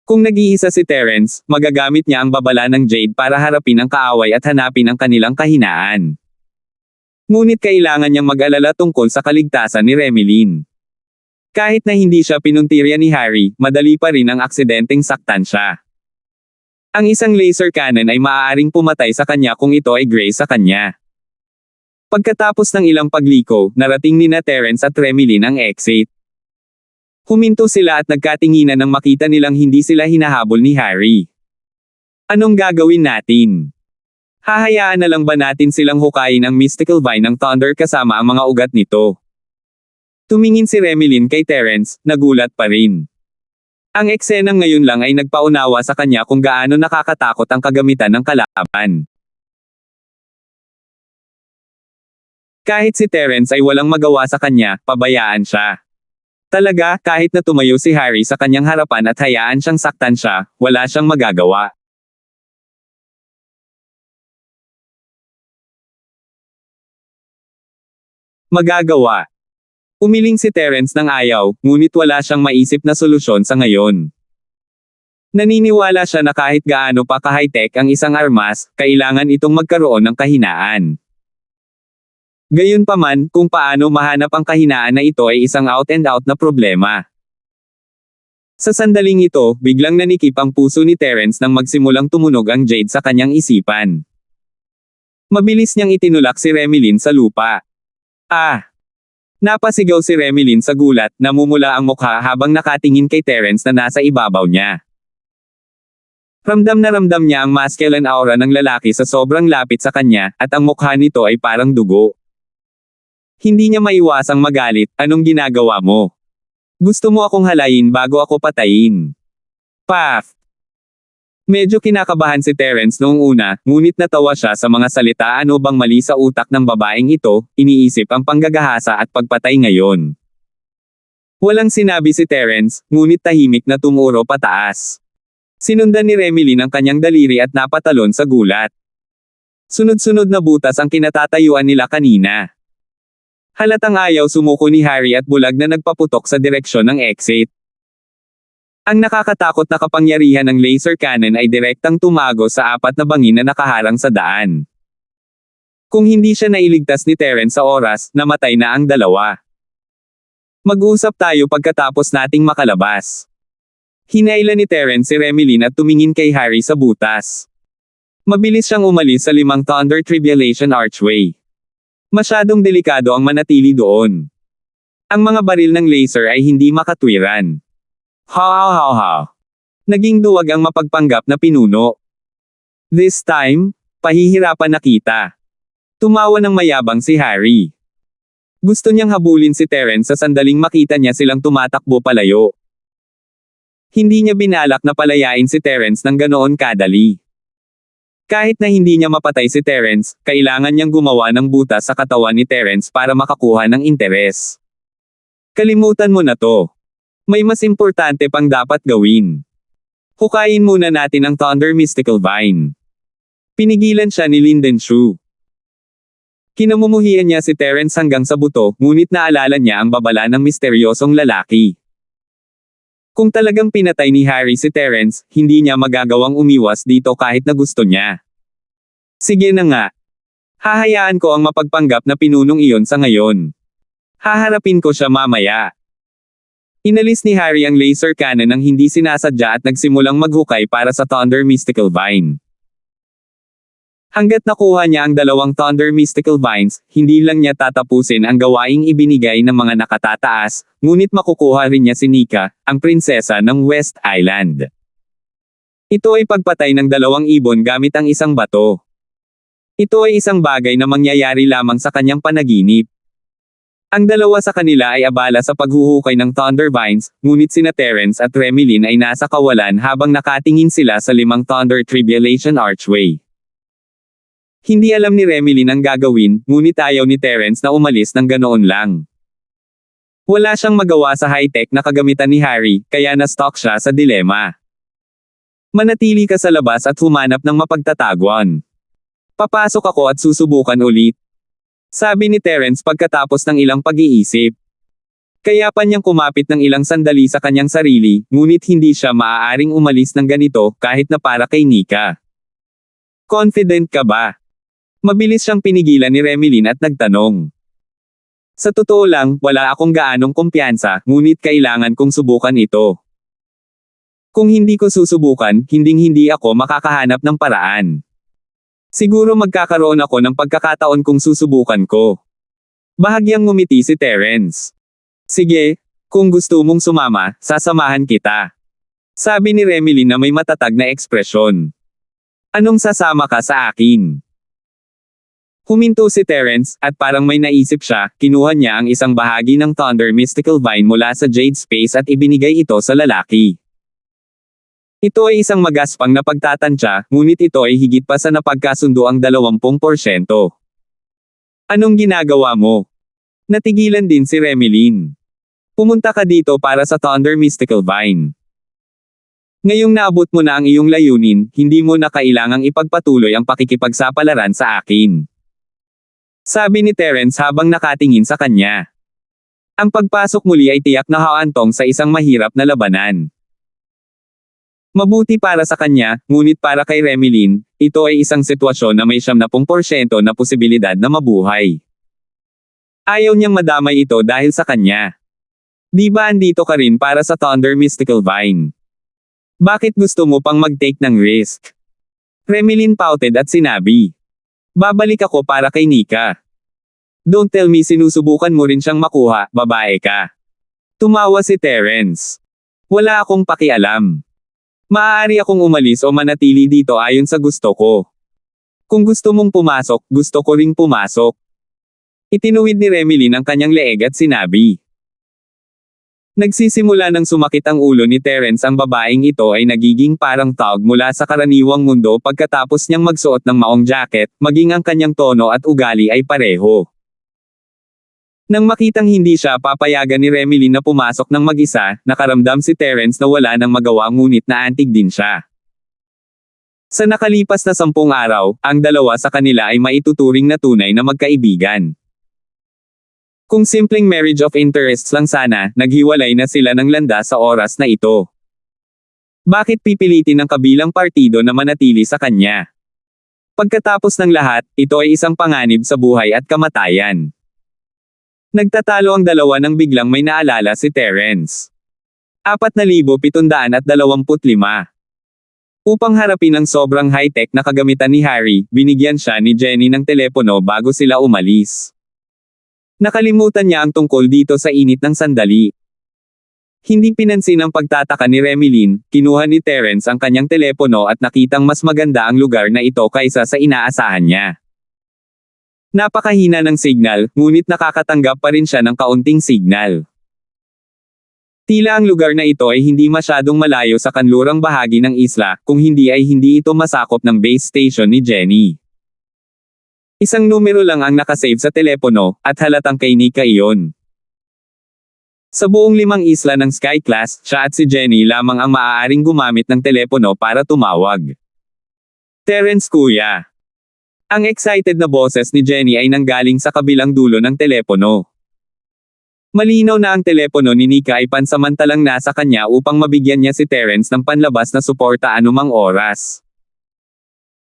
Kung nag-iisa si Terence, magagamit niya ang babala ng Jade para harapin ang kaaway at hanapin ang kanilang kahinaan. Ngunit kailangan niyang mag-alala tungkol sa kaligtasan ni Remilyn. Kahit na hindi siya pinuntirya ni Harry, madali pa rin ang aksidenteng saktan siya. Ang isang laser cannon ay maaaring pumatay sa kanya kung ito ay gray sa kanya. Pagkatapos ng ilang pagliko, narating ni na Terence at Remilyn ang exit. Huminto sila at nagkatinginan nang makita nilang hindi sila hinahabol ni Harry. Anong gagawin natin? Hahayaan na lang ba natin silang hukayin ang mystical vine ng Thunder kasama ang mga ugat nito? Tumingin si Remilyn kay Terence, nagulat pa rin. Ang eksenang ngayon lang ay nagpaunawa sa kanya kung gaano nakakatakot ang kagamitan ng kalaban. Kahit si Terence ay walang magawa sa kanya, pabayaan siya. Talaga, kahit na tumayo si Harry sa kanyang harapan at hayaan siyang saktan siya, wala siyang magagawa. Magagawa. Umiling si Terence ng ayaw, ngunit wala siyang maisip na solusyon sa ngayon. Naniniwala siya na kahit gaano pa ka-high-tech ang isang armas, kailangan itong magkaroon ng kahinaan. Gayunpaman, kung paano mahanap ang kahinaan na ito ay isang out-and-out na problema. Sa sandaling ito, biglang nanikip ang puso ni Terence nang magsimulang tumunog ang Jade sa kanyang isipan. Mabilis niyang itinulak si Remilyn sa lupa. Ah! Napasigaw si Remilyn sa gulat, namumula ang mukha habang nakatingin kay Terence na nasa ibabaw niya. Ramdam na ramdam niya ang masculine aura ng lalaki sa sobrang lapit sa kanya, at ang mukha nito ay parang dugo. Hindi niya maiwasang magalit, anong ginagawa mo? Gusto mo akong halayin bago ako patayin. Paf! Medyo kinakabahan si Terence noong una, ngunit natawa siya sa mga salita. Ano bang mali sa utak ng babaeng ito, iniisip ang panggagahasa at pagpatay ngayon. Walang sinabi si Terence, ngunit tahimik na tumuro pataas. Sinundan ni Remilyn ang kanyang daliri at napatalon sa gulat. Sunod-sunod na butas ang kinatatayuan nila kanina. Halatang ayaw sumuko ni Harry at bulag na nagpaputok sa direksyon ng exit. Ang nakakatakot na kapangyarihan ng laser cannon ay direktang tumago sa 4 na bangin na nakaharang sa daan. Kung hindi siya nailigtas ni Terence sa oras, namatay na ang dalawa. Mag-usap tayo pagkatapos nating makalabas. Hinailan ni Terence si Remilyn at tumingin kay Harry sa butas. Mabilis siyang umalis sa 5 Thunder Tribulation Archway. Masyadong delikado ang manatili doon. Ang mga baril ng laser ay hindi makatwiran. Ha. Naging duwag ang mapagpanggap na pinuno. This time, pahihirapan na kita. Tumawa ng mayabang si Harry. Gusto niyang habulin si Terence sa sandaling makita niya silang tumatakbo palayo. Hindi niya binalak na palayain si Terence ng ganoon kadali. Kahit na hindi niya mapatay si Terence, kailangan niyang gumawa ng butas sa katawan ni Terence para makakuha ng interes. Kalimutan mo na to. May mas importante pang dapat gawin. Hukayin muna natin ang Thunder Mystical Vine. Pinigilan siya ni Linden Shu. Kinamumuhian niya si Terence hanggang sa buto, ngunit naalala niya ang babala ng misteryosong lalaki. Kung talagang pinatay ni Harry si Terence, hindi niya magagawang umiwas dito kahit na gusto niya. Sige na nga. Hahayaan ko ang mapagpanggap na pinunong iyon sa ngayon. Haharapin ko siya mamaya. Inalis ni Harry ang laser cannon ng hindi sinasadya at nagsimulang maghukay para sa Thunder Mystical Vine. Hanggat nakuha niya ang 2 Thunder Mystical Vines, hindi lang niya tatapusin ang gawaing ibinigay ng mga nakatataas, ngunit makukuha rin niya si Nika, ang prinsesa ng West Island. Ito ay pagpatay ng 2 ibon gamit ang isang bato. Ito ay isang bagay na mangyayari lamang sa kanyang panaginip. Ang 2 sa kanila ay abala sa paghuhukay ng Thunder Vines, ngunit sina Terence at Remilyn ay nasa kawalan habang nakatingin sila sa 5 Thunder Tribulation Archway. Hindi alam ni Remilyn ang gagawin, ngunit ayaw ni Terence na umalis ng ganoon lang. Wala siyang magawa sa high-tech na kagamitan ni Harry, kaya na-stuck siya sa dilema. Manatili ka sa labas at humanap ng mapagtataguan. Papasok ako at susubukan ulit. Sabi ni Terence pagkatapos ng ilang pag-iisip. Kaya pa niyang kumapit ng ilang sandali sa kanyang sarili, ngunit hindi siya maaaring umalis ng ganito kahit na para kay Nika. Confident ka ba? Mabilis siyang pinigilan ni Remilyn at nagtanong. Sa totoo lang, wala akong gaanong kumpiyansa, ngunit kailangan kong subukan ito. Kung hindi ko susubukan, hinding-hindi ako makakahanap ng paraan. Siguro magkakaroon ako ng pagkakataon kung susubukan ko. Bahagyang ngumiti si Terence. Sige, kung gusto mong sumama, sasamahan kita. Sabi ni Remilyn na may matatag na ekspresyon. Anong sasama ka sa akin? Huminto si Terence, at parang may naisip siya, kinuha niya ang isang bahagi ng Thunder Mystical Vine mula sa Jade Space at ibinigay ito sa lalaki. Ito ay isang magaspang na pagtatansya, ngunit ito ay higit pa sa napagkasundo ang 20%. Anong ginagawa mo? Natigilan din si Remilyn. Pumunta ka dito para sa Thunder Mystical Vine. Ngayong naabot mo na ang iyong layunin, hindi mo na kailangang ipagpatuloy ang pakikipagsapalaran sa akin. Sabi ni Terence habang nakatingin sa kanya. Ang pagpasok muli ay tiyak na haantong sa isang mahirap na labanan. Mabuti para sa kanya, ngunit para kay Remilyn, ito ay isang sitwasyon na may 70% na posibilidad na mabuhay. Ayaw niyang madamay ito dahil sa kanya. Di ba andito ka rin para sa Thunder Mystical Vine? Bakit gusto mo pang mag-take ng risk? Remilyn pouted at sinabi. Babalik ako para kay Nika. Don't tell me sinusubukan mo rin siyang makuha, babae ka. Tumawa si Terence. Wala akong pakialam. Maaari akong umalis o manatili dito ayon sa gusto ko. Kung gusto mong pumasok, gusto ko ring pumasok. Itinuwid ni Remilyn ang kanyang leeg at sinabi. Nagsisimula ng sumakit ang ulo ni Terence. Ang babaeng ito ay nagiging parang tawag mula sa karaniwang mundo pagkatapos niyang magsuot ng maong jacket, maging ang kanyang tono at ugali ay pareho. Nang makitang hindi siya papayagan ni Remilyn na pumasok ng mag-isa, nakaramdam si Terence na wala nang magawa ngunit naantig din siya. Sa nakalipas na 10 araw, ang 2 sa kanila ay maituturing na tunay na magkaibigan. Kung simpleng marriage of interests lang sana, naghiwalay na sila ng landas sa oras na ito. Bakit pipilitin ng kabilang partido na manatili sa kanya? Pagkatapos ng lahat, ito ay isang panganib sa buhay at kamatayan. Nagtatalo ang 2 nang biglang may naalala si Terence. 4,725. Upang harapin ang sobrang high-tech na kagamitan ni Harry, binigyan siya ni Jenny ng telepono bago sila umalis. Nakalimutan niya ang tungkol dito sa init ng sandali. Hindi pinansin ang pagtataka ni Remilyn, kinuha ni Terence ang kanyang telepono at nakitang mas maganda ang lugar na ito kaysa sa inaasahan niya. Napakahina ng signal, ngunit nakakatanggap pa rin siya ng kaunting signal. Tila ang lugar na ito ay hindi masyadong malayo sa kanlurang bahagi ng isla, kung hindi ay hindi ito masakop ng base station ni Jenny. Isang numero lang ang nakasave sa telepono, at halatang kay Nika iyon. Sa buong 5 isla ng Sky Class, siya at si Jenny lamang ang maaaring gumamit ng telepono para tumawag. Terence kuya. Ang excited na boses ni Jenny ay nanggaling sa kabilang dulo ng telepono. Malinaw na ang telepono ni Nika ay pansamantalang nasa kanya upang mabigyan niya si Terence ng panlabas na suporta anumang oras.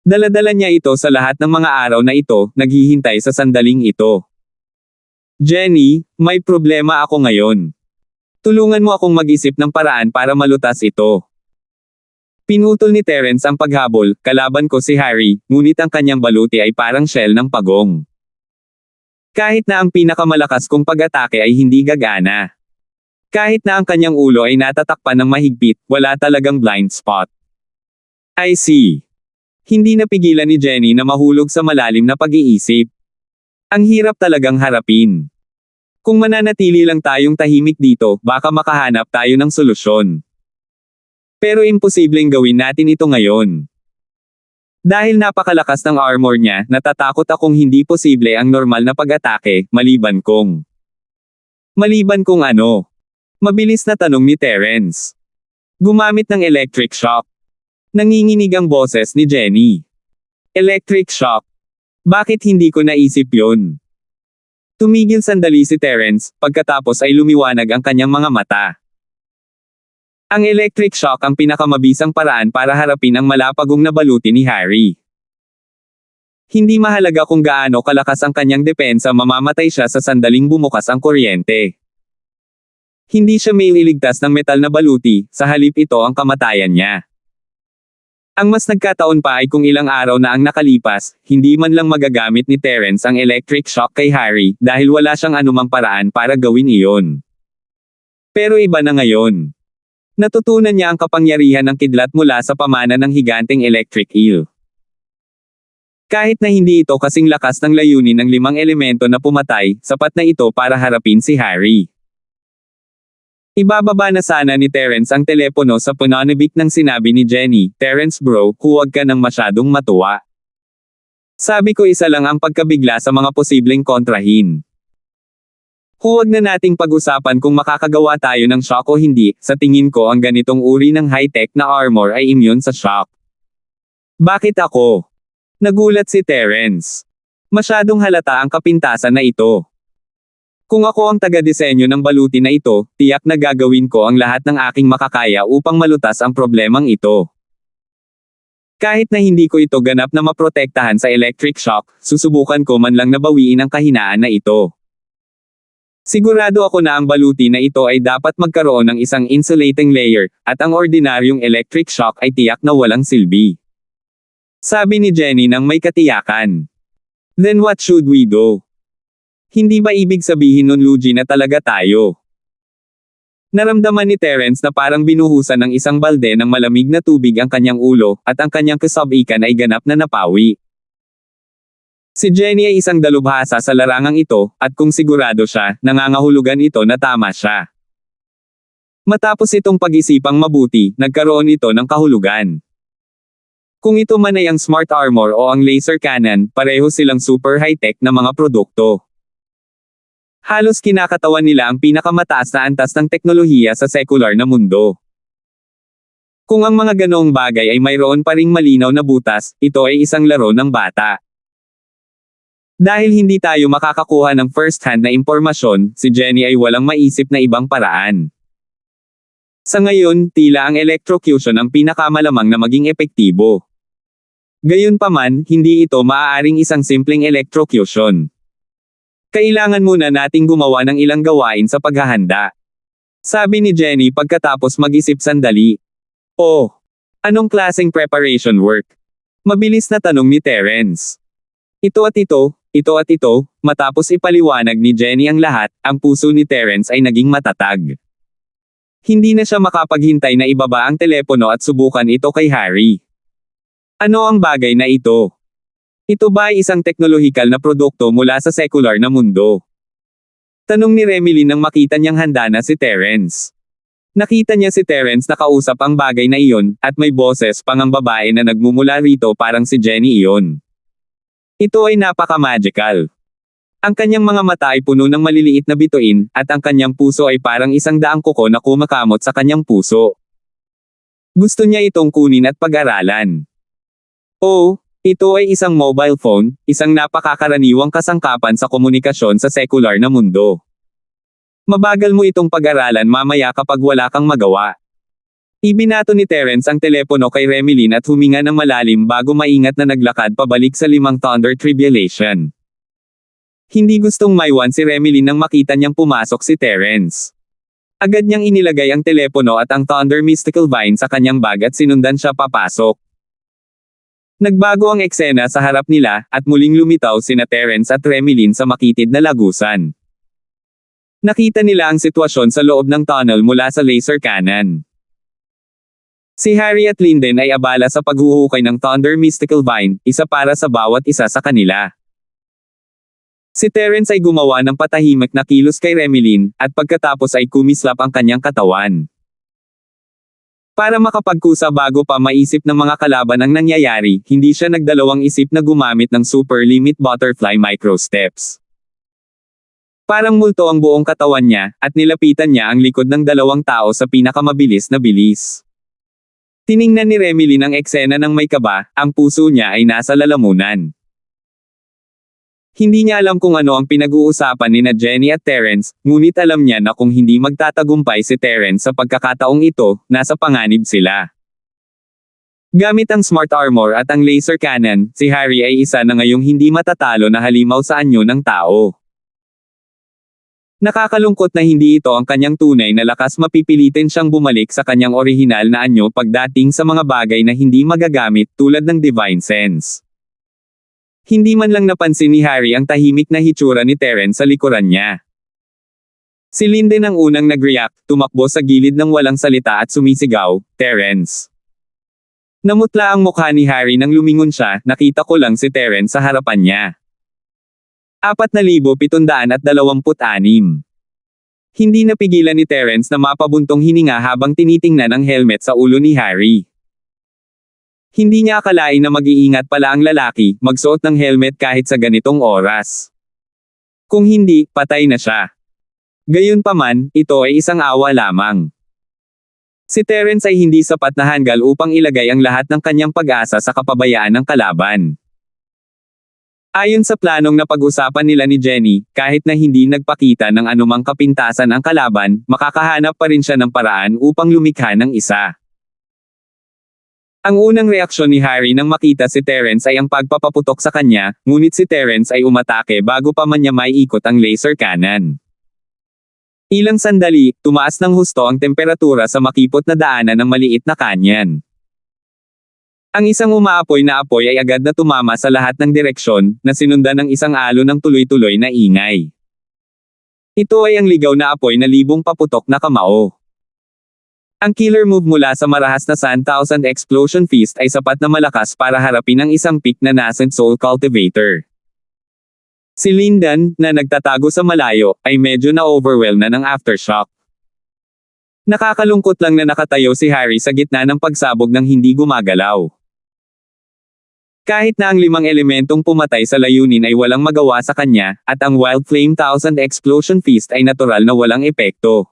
Dala-dala niya ito sa lahat ng mga araw na ito, naghihintay sa sandaling ito. Jenny, may problema ako ngayon. Tulungan mo akong mag-isip ng paraan para malutas ito. Pinutol ni Terence ang paghabol, kalaban ko si Harry, ngunit ang kanyang baluti ay parang shell ng pagong. Kahit na ang pinakamalakas kong pag-atake ay hindi gagana. Kahit na ang kanyang ulo ay natatakpan ng mahigpit, wala talagang blind spot. I see. Hindi napigilan ni Jenny na mahulog sa malalim na pag-iisip. Ang hirap talagang harapin. Kung mananatili lang tayong tahimik dito, baka makahanap tayo ng solusyon. Pero imposibleng gawin natin ito ngayon. Dahil napakalakas ng armor niya, natatakot akong hindi posible ang normal na pag-atake, maliban kung... Maliban kung ano? Mabilis na tanong ni Terence. Gumamit ng electric shock. Nanginginig ang boses ni Jenny. Electric shock. Bakit hindi ko naisip yun? Tumigil sandali si Terence, pagkatapos ay lumiwanag ang kanyang mga mata. Ang electric shock ang pinakamabisang paraan para harapin ang malapagong na baluti ni Harry. Hindi mahalaga kung gaano kalakas ang kanyang depensa, mamamatay siya sa sandaling bumukas ang kuryente. Hindi siya may iligtas ng metal na baluti, sa halip ito ang kamatayan niya. Ang mas nagkataon pa ay kung ilang araw na ang nakalipas, hindi man lang magagamit ni Terence ang electric shock kay Harry, dahil wala siyang anumang paraan para gawin iyon. Pero iba na ngayon. Natutunan niya ang kapangyarihan ng kidlat mula sa pamana ng higanteng electric eel. Kahit na hindi ito kasing lakas ng layunin ng 5 elemento na pumatay, sapat na ito para harapin si Harry. Ibababa na sana ni Terence ang telepono sa pananabik nang sinabi ni Jenny, "Terence bro, huwag ka nang masyadong matuwa. Sabi ko isa lang ang pagkabigla sa mga posibleng kontrahin. Huwag na nating pag-usapan kung makakagawa tayo ng shock o hindi, sa tingin ko ang ganitong uri ng high-tech na armor ay immune sa shock." Bakit ako? Nagulat si Terence. Masyadong halata ang kapintasan na ito. Kung ako ang taga-disenyo ng baluti na ito, tiyak na gagawin ko ang lahat ng aking makakaya upang malutas ang problemang ito. Kahit na hindi ko ito ganap na maprotektahan sa electric shock, susubukan ko man lang na bawiin ang kahinaan na ito. Sigurado ako na ang baluti na ito ay dapat magkaroon ng isang insulating layer, at ang ordinaryong electric shock ay tiyak na walang silbi. Sabi ni Jenny nang may katiyakan. Then what should we do? Hindi ba ibig sabihin nun Luigi na talaga tayo? Naramdaman ni Terence na parang binuhusan ng isang balde ng malamig na tubig ang kanyang ulo, at ang kanyang kasabikan ay ganap na napawi. Si Jenny ay isang dalubhasa sa larangang ito, at kung sigurado siya, nangangahulugan ito na tama siya. Matapos itong pag-isipang mabuti, nagkaroon ito ng kahulugan. Kung ito man ay ang smart armor o ang laser cannon, pareho silang super high-tech na mga produkto. Halos kinakatawan nila ang pinakamataas na antas ng teknolohiya sa sekular na mundo. Kung ang mga ganoong bagay ay mayroon pa ring malinaw na butas, ito ay isang laro ng bata. Dahil hindi tayo makakakuha ng first-hand na impormasyon, si Jenny ay walang maisip na ibang paraan. Sa ngayon, tila ang electrocution ang pinakamalamang na maging epektibo. Gayunpaman, hindi ito maaaring isang simpleng electrocution. Kailangan muna nating gumawa ng ilang gawain sa paghahanda. Sabi ni Jenny pagkatapos mag-isip sandali. Oh, anong klaseng preparation work? Mabilis na tanong ni Terence. Ito at ito, matapos ipaliwanag ni Jenny ang lahat, ang puso ni Terence ay naging matatag. Hindi na siya makapaghintay na ibaba ang telepono at subukan ito kay Harry. Ano ang bagay na ito? Ito ba ay isang teknolohikal na produkto mula sa sekular na mundo? Tanong ni Remilyn nang makita niyang handa na si Terence. Nakita niya si Terence nakausap ang bagay na iyon, at may boses pang ang babae na nagmumula rito parang si Jenny iyon. Ito ay napaka-magical. Ang kanyang mga mata ay puno ng maliliit na bituin, at ang kanyang puso ay parang isang daang kuko na kumakamot sa kanyang puso. Gusto niya itong kunin at pag-aralan. Oh, ito ay isang mobile phone, isang napakakaraniwang kasangkapan sa komunikasyon sa sekular na mundo. Mabagal mo itong pag-aralan mamaya kapag wala kang magawa. Ibinato ni Terence ang telepono kay Remilyn at huminga ng malalim bago maingat na naglakad pabalik sa 5 Thunder Tribulation. Hindi gustong maiwan si Remilyn nang makita niyang pumasok si Terence. Agad niyang inilagay ang telepono at ang Thunder Mystical Vine sa kanyang bag at sinundan siya papasok. Nagbago ang eksena sa harap nila, at muling lumitaw sina Terence at Remilyn sa makitid na lagusan. Nakita nila ang sitwasyon sa loob ng tunnel mula sa laser cannon. Si Harry at Linden ay abala sa paghuhukay ng Thunder Mystical Vine, isa para sa bawat isa sa kanila. Si Terence ay gumawa ng patahimik na kilos kay Remilyn, at pagkatapos ay kumislap ang kanyang katawan. Para makapagkusa bago pa maisip ng mga kalaban ang nangyayari, hindi siya nagdalawang isip na gumamit ng Super Limit Butterfly Microsteps. Parang multo ang buong katawan niya, at nilapitan niya ang likod ng 2 tao sa pinakamabilis na bilis. Tiningnan ni Remilyn ang eksena ng may kaba, ang puso niya ay nasa lalamunan. Hindi niya alam kung ano ang pinag-uusapan ni Jenny at Terence, ngunit alam niya na kung hindi magtatagumpay si Terence sa pagkakataong ito, nasa panganib sila. Gamit ang Smart Armor at ang Laser Cannon, si Harry ay isa na ngayong hindi matatalo na halimaw sa anyo ng tao. Nakakalungkot na hindi ito ang kanyang tunay na lakas, mapipilitin siyang bumalik sa kanyang orihinal na anyo pagdating sa mga bagay na hindi magagamit tulad ng Divine Sense. Hindi man lang napansin ni Harry ang tahimik na hitsura ni Terence sa likuran niya. Si Linden ang unang nag-react, tumakbo sa gilid ng walang salita at sumisigaw, "Terence!" Namutla ang mukha ni Harry nang lumingon siya, nakita ko lang si Terence sa harapan niya. 4,726. Hindi napigilan ni Terence na mapabuntong hininga habang tinitingnan ang helmet sa ulo ni Harry. Hindi niya akalain na mag-iingat pala ang lalaki, magsuot ng helmet kahit sa ganitong oras. Kung hindi, patay na siya. Gayunpaman, ito ay isang awa lamang. Si Terence ay hindi sapat na hanggal upang ilagay ang lahat ng kanyang pag-asa sa kapabayaan ng kalaban. Ayon sa planong na pag-usapan nila ni Jenny, kahit na hindi nagpakita ng anumang kapintasan ang kalaban, makakahanap pa rin siya ng paraan upang lumikha ng isa. Ang unang reaksyon ni Harry nang makita si Terence ay ang pagpapaputok sa kanya, ngunit si Terence ay umatake bago pa man niya maiikot ang laser cannon. Ilang sandali, tumaas ng husto ang temperatura sa makipot na daanan ng maliit na kanyan. Ang isang umaapoy na apoy ay agad na tumama sa lahat ng direksyon, na sinundan ng isang alon ng tuloy-tuloy na ingay. Ito ay ang ligaw na apoy na libong paputok na kamao. Ang killer move mula sa marahas na 1,000 Explosion Fist ay sapat na malakas para harapin ang isang peak na nascent Soul Cultivator. Si Linden, na nagtatago sa malayo, ay medyo na-overwhelm na ng aftershock. Nakakalungkot lang na nakatayo si Harry sa gitna ng pagsabog ng hindi gumagalaw. Kahit na ang 5 elementong pumatay sa layunin ay walang magawa sa kanya, at ang Wild Flame 1000 Explosion Fist ay natural na walang epekto.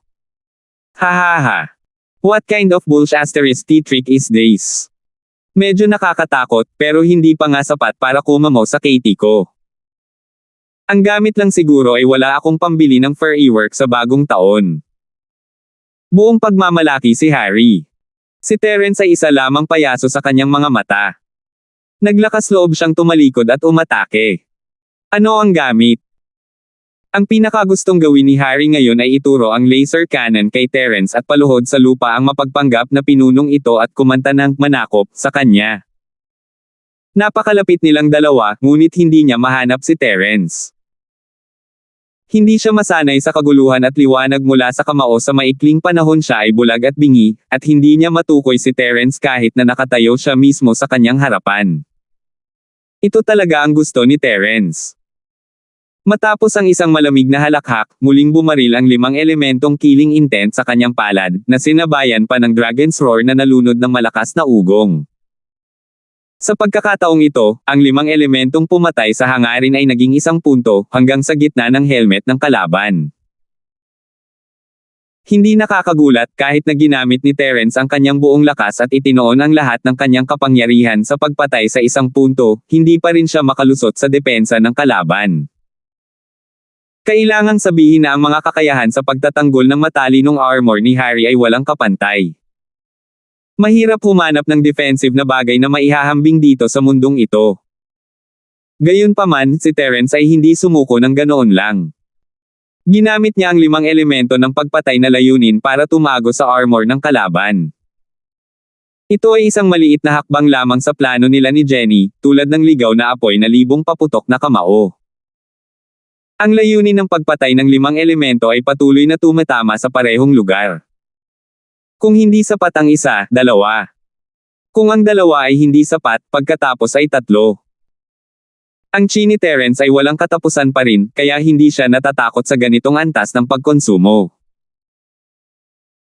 Hahaha. What kind of bullshit trick is this? Medyo nakakatakot, pero hindi pa nga sapat para kumamaw sa KT ko. Ang gamit lang siguro ay wala akong pambili ng firework sa bagong taon. Buong pagmamalaki si Harry. Si Terence ay isa lamang payaso sa kanyang mga mata. Naglakas loob siyang tumalikod at umatake. Ano ang gamit? Ang pinakagustong gawin ni Harry ngayon ay ituro ang laser cannon kay Terence at paluhod sa lupa ang mapagpanggap na pinunong ito at kumanta ng manakop sa kanya. Napakalapit nilang dalawa, ngunit hindi niya mahanap si Terence. Hindi siya masanay sa kaguluhan at liwanag mula sa kamao, sa maikling panahon siya ay bulag at bingi, at hindi niya matukoy si Terence kahit na nakatayo siya mismo sa kanyang harapan. Ito talaga ang gusto ni Terence. Matapos ang isang malamig na halakhak, muling bumaril ang 5 elementong killing intent sa kanyang palad, na sinabayan pa ng Dragon's Roar na nalunod ng malakas na ugong. Sa pagkakataong ito, ang 5 elementong pumatay sa hangarin ay naging 1 punto, hanggang sa gitna ng helmet ng kalaban. Hindi nakakagulat kahit na ginamit ni Terence ang kanyang buong lakas at itinoon ang lahat ng kanyang kapangyarihan sa pagpatay sa 1 punto, hindi pa rin siya makalusot sa depensa ng kalaban. Kailangang sabihin na ang mga kakayahan sa pagtatanggol ng matalinong armor ni Harry ay walang kapantay. Mahirap humanap ng defensive na bagay na maihahambing dito sa mundong ito. Gayunpaman, si Terence ay hindi sumuko ng ganoon lang. Ginamit niya ang 5 elemento ng pagpatay na layunin para tumago sa armor ng kalaban. Ito ay isang maliit na hakbang lamang sa plano nila ni Jenny, tulad ng ligaw na apoy na libong paputok na kamao. Ang layunin ng pagpatay ng 5 elemento ay patuloy na tumatama sa parehong lugar. Kung hindi sapat ang isa, 2. Kung ang 2 ay hindi sapat, pagkatapos ay 3. Ang chi ni Terence ay walang katapusan pa rin, kaya hindi siya natatakot sa ganitong antas ng pagkonsumo.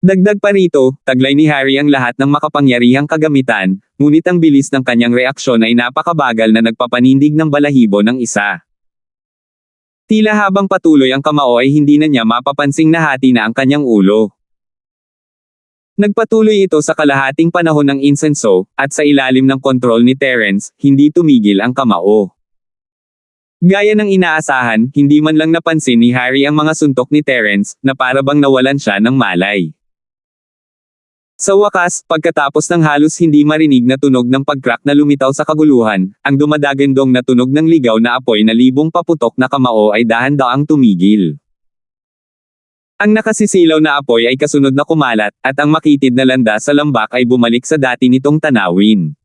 Dagdag pa rito, taglay ni Harry ang lahat ng makapangyarihang kagamitan, ngunit ang bilis ng kanyang reaksyon ay napakabagal na nagpapanindig ng balahibo ng isa. Tila habang patuloy ang kamao ay hindi na niya mapapansing nahati na ang kanyang ulo. Nagpatuloy ito sa kalahating panahon ng insenso, at sa ilalim ng kontrol ni Terence, hindi tumigil ang kamao. Gaya ng inaasahan, hindi man lang napansin ni Harry ang mga suntok ni Terence, na para bang nawalan siya ng malay. Sa wakas, pagkatapos ng halos hindi marinig na tunog ng pag-crack na lumitaw sa kaguluhan, ang dumadagandong na tunog ng ligaw na apoy na libong paputok na kamao ay dahan-daang tumigil. Ang nakasisilaw na apoy ay kasunod na kumalat, at ang makitid na landas sa lambak ay bumalik sa dati nitong tanawin.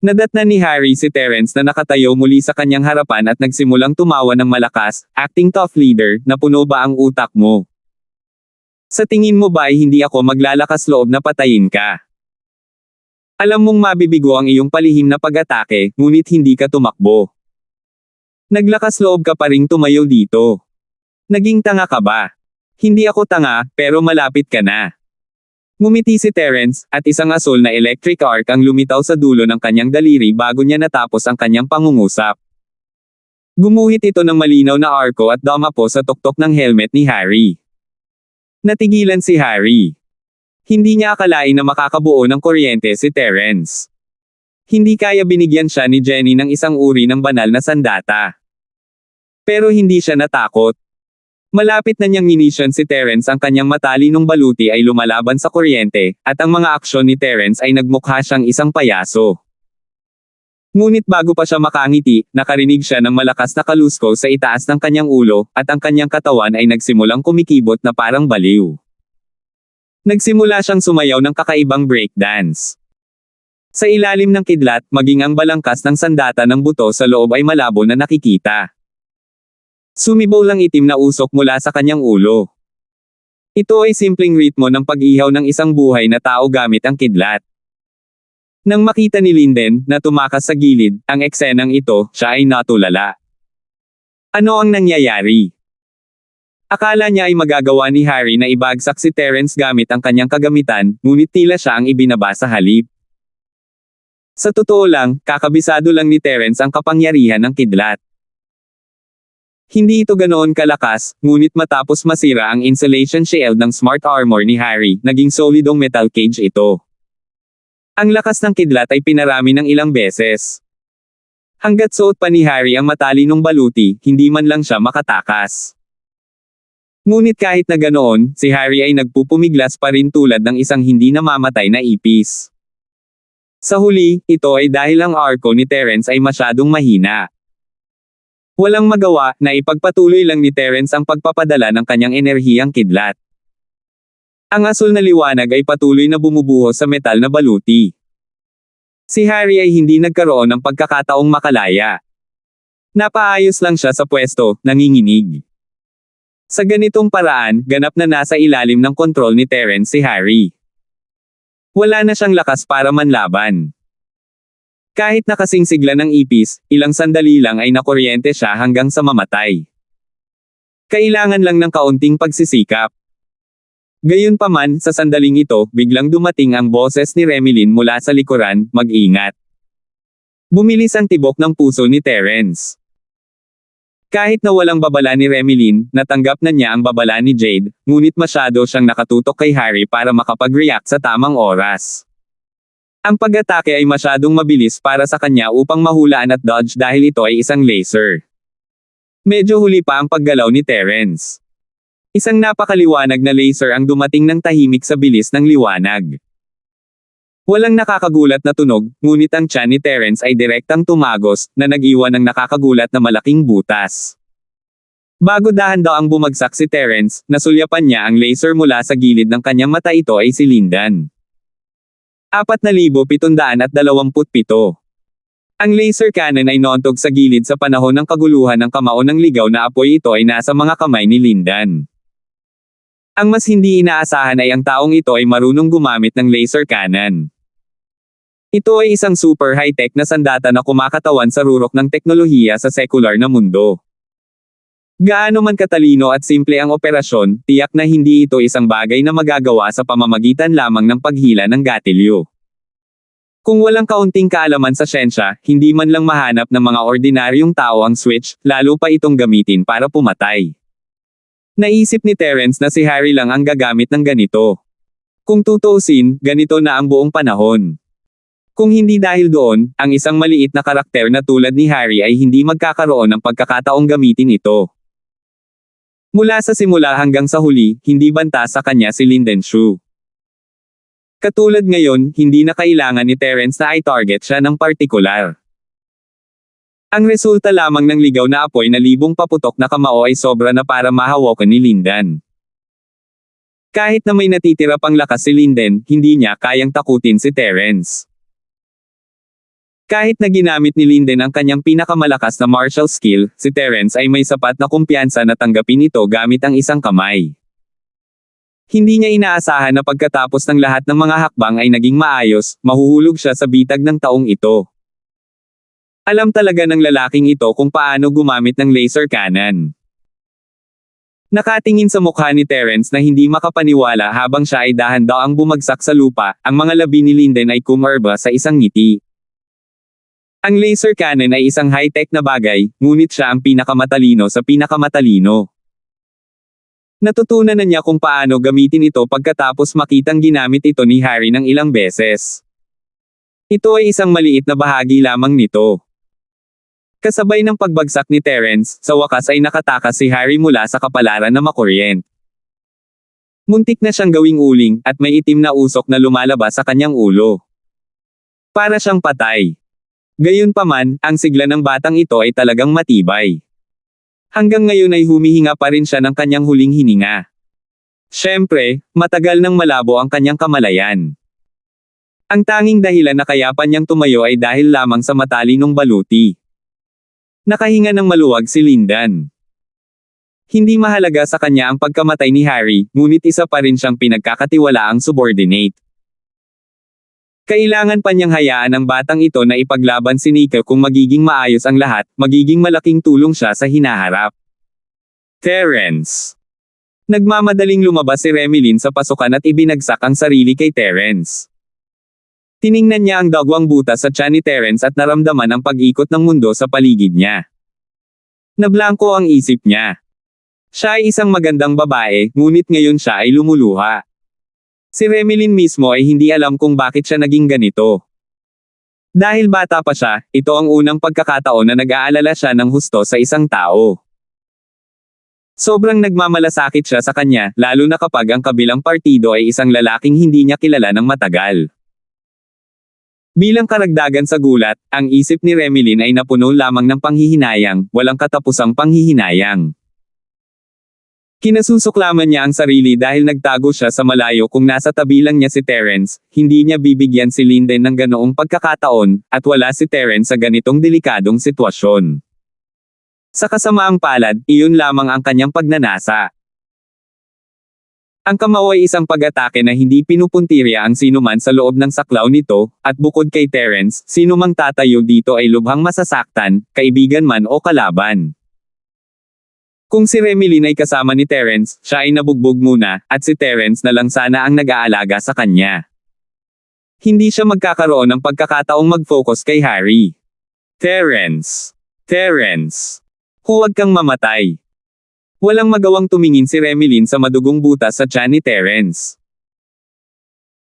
Nadatnan ni Harry si Terence na nakatayo muli sa kanyang harapan at nagsimulang tumawa ng malakas, acting tough leader, na puno ba ang utak mo? Sa tingin mo ba ay hindi ako maglalakas loob na patayin ka? Alam mong mabibigo ang iyong palihim na pag-atake, ngunit hindi ka tumakbo. Naglakas loob ka pa ring tumayo dito. Naging tanga ka ba? Hindi ako tanga, pero malapit ka na. Ngumiti si Terence, at isang asul na electric arc ang lumitaw sa dulo ng kanyang daliri bago niya natapos ang kanyang pangungusap. Gumuhit ito ng malinaw na arko at dumapo sa tuktok ng helmet ni Harry. Natigilan si Harry. Hindi niya akalain na makakabuo ng kuryente si Terence. Hindi kaya binigyan siya ni Jenny ng isang uri ng banal na sandata. Pero hindi siya natakot. Malapit na niyang minisyon si Terence ang kanyang matalinong baluti ay lumalaban sa kuryente, at ang mga aksyon ni Terence ay nagmukha siyang isang payaso. Ngunit bago pa siya makangiti, nakarinig siya ng malakas na kalusko sa itaas ng kanyang ulo, at ang kanyang katawan ay nagsimulang kumikibot na parang baliw. Nagsimula siyang sumayaw ng kakaibang breakdance. Sa ilalim ng kidlat, maging ang balangkas ng sandata ng buto sa loob ay malabo na nakikita. Sumibaw lang itim na usok mula sa kanyang ulo. Ito ay simpleng ritmo ng pag-ihaw ng isang buhay na tao gamit ang kidlat. Nang makita ni Linden, na tumakas sa gilid, ang eksenang ito, siya ay natulala. Ano ang nangyayari? Akala niya ay magagawa ni Harry na ibagsak si Terence gamit ang kanyang kagamitan, ngunit tila siya ang ibinaba sa halip. Sa totoo lang, kakabisado lang ni Terence ang kapangyarihan ng kidlat. Hindi ito ganoon kalakas, ngunit matapos masira ang insulation shield ng smart armor ni Harry, naging solidong metal cage ito. Ang lakas ng kidlat ay pinarami ng ilang beses. Hanggat suot pa ni Harry ang matalinong baluti, hindi man lang siya makatakas. Ngunit kahit na ganoon, si Harry ay nagpupumiglas pa rin tulad ng isang hindi namamatay na ipis. Sa huli, ito ay dahil ang arko ni Terence ay masyadong mahina. Walang magawa, na ipagpatuloy lang ni Terence ang pagpapadala ng kanyang enerhiyang kidlat. Ang asul na liwanag ay patuloy na bumubuho sa metal na baluti. Si Harry ay hindi nagkaroon ng pagkakataong makalaya. Napaayos lang siya sa pwesto, nanginginig. Sa ganitong paraan, ganap na nasa ilalim ng kontrol ni Terence si Harry. Wala na siyang lakas para manlaban. Kahit nakasingsigla ng ipis, ilang sandali lang ay nakuryente siya hanggang sa mamatay. Kailangan lang ng kaunting pagsisikap. Gayunpaman, sa sandaling ito, biglang dumating ang boses ni Remilyn mula sa likuran, mag-ingat. Bumilis ang tibok ng puso ni Terence. Kahit na walang babala ni Remilyn, natanggap na niya ang babala ni Jade, ngunit masyado siyang nakatutok kay Harry para makapag-react sa tamang oras. Ang pag-atake ay masyadong mabilis para sa kanya upang mahulaan at dodge dahil ito ay isang laser. Medyo huli pa ang paggalaw ni Terence. Isang napakaliwanag na laser ang dumating ng tahimik sa bilis ng liwanag. Walang nakakagulat na tunog, ngunit ang tiyan ni Terence ay direktang tumagos, na nag-iwan ng nakakagulat na malaking butas. Bago dahan-dahang bumagsak si Terence, nasulyapan niya ang laser mula sa gilid ng kanyang mata. Ito ay si Lindan. 4,727. Ang laser cannon ay noontog sa gilid sa panahon ng kaguluhan ng kamao ng ligaw na apoy. Ito ay nasa mga kamay ni Lindan. Ang mas hindi inaasahan ay ang taong ito ay marunong gumamit ng laser cannon. Ito ay isang super high-tech na sandata na kumakatawan sa rurok ng teknolohiya sa sekular na mundo. Gaano man katalino at simple ang operasyon, tiyak na hindi ito isang bagay na magagawa sa pamamagitan lamang ng paghila ng gatilyo. Kung walang kaunting kaalaman sa siyensya, hindi man lang mahanap ng mga ordinaryong tao ang switch, lalo pa itong gamitin para pumatay. Naisip ni Terence na si Harry lang ang gagamit ng ganito. Kung tutuusin, ganito na ang buong panahon. Kung hindi dahil doon, ang isang maliit na karakter na tulad ni Harry ay hindi magkakaroon ng pagkakataong gamitin ito. Mula sa simula hanggang sa huli, hindi banta sa kanya si Linden Shu. Katulad ngayon, hindi na kailangan ni Terence na i-target siya ng partikular. Ang resulta lamang ng ligaw na apoy na libong paputok na kamao ay sobra na para mahawakan ni Lindan. Kahit na may natitira pang lakas si Linden, hindi niya kayang takutin si Terence. Kahit na ginamit ni Linden ang kanyang pinakamalakas na martial skill, si Terence ay may sapat na kumpiyansa na tanggapin ito gamit ang isang kamay. Hindi niya inaasahan na pagkatapos ng lahat ng mga hakbang ay naging maayos, mahuhulog siya sa bitag ng taong ito. Alam talaga ng lalaking ito kung paano gumamit ng laser cannon. Nakatingin sa mukha ni Terence na hindi makapaniwala habang siya ay dahan-dahang bumagsak sa lupa, ang mga labi ni Linden ay kumarba sa isang ngiti. Ang laser cannon ay isang high-tech na bagay, ngunit siya ang pinakamatalino sa pinakamatalino. Natutunan na niya kung paano gamitin ito pagkatapos makitang ginamit ito ni Harry ng ilang beses. Ito ay isang maliit na bahagi lamang nito. Kasabay ng pagbagsak ni Terence, sa wakas ay nakatakas si Harry mula sa kapalaran na makuryent. Muntik na siyang gawing uling, at may itim na usok na lumalabas sa kanyang ulo. Para siyang patay. Gayunpaman, ang sigla ng batang ito ay talagang matibay. Hanggang ngayon ay humihinga pa rin siya ng kanyang huling hininga. Siyempre, matagal nang malabo ang kanyang kamalayan. Ang tanging dahilan na kaya pa niyang tumayo ay dahil lamang sa matalinong baluti. Nakahinga ng maluwag si Lindan. Hindi mahalaga sa kanya ang pagkamatay ni Harry, ngunit isa pa rin siyang pinagkakatiwalaang subordinate. Kailangan pa niyang hayaan ang batang ito na ipaglaban si Nika. Kung magiging maayos ang lahat, magiging malaking tulong siya sa hinaharap. Terence. Nagmamadaling lumabas si Remilyn sa pasukan at ibinagsak ang sarili kay Terence. Tiningnan niya ang dagwang butas sa tiyan ni Terence at naramdaman ang pag-ikot ng mundo sa paligid niya. Nablangko ang isip niya. Siya ay isang magandang babae, ngunit ngayon siya ay lumuluha. Si Remilyn mismo ay hindi alam kung bakit siya naging ganito. Dahil bata pa siya, ito ang unang pagkakataon na nag-aalala siya ng husto sa isang tao. Sobrang nagmamalasakit siya sa kanya, lalo na kapag ang kabilang partido ay isang lalaking hindi niya kilala ng matagal. Bilang karagdagan sa gulat, ang isip ni Remilyn ay napuno lamang ng panghihinayang, walang katapusang panghihinayang. Kinasusuklaman niya ang sarili dahil nagtago siya sa malayo. Kung nasa tabi lang niya si Terence, hindi niya bibigyan si Linden ng ganoong pagkakataon, at wala si Terence sa ganitong delikadong sitwasyon. Sa kasamaang palad, iyon lamang ang kanyang pagnanasa. Ang kamao ay isang pag-atake na hindi pinupuntirya ang sinuman sa loob ng saklaw nito, at bukod kay Terence, sinumang tatayo dito ay lubhang masasaktan, kaibigan man o kalaban. Kung si Remilyn ay kasama ni Terence, siya ay nabugbog muna, at si Terence na lang sana ang nag-aalaga sa kanya. Hindi siya magkakaroon ng pagkakataong mag-focus kay Harry. Terence. Terence. Huwag kang mamatay. Walang magawang tumingin si Remilyn sa madugong butas sa tiyan ni Terence.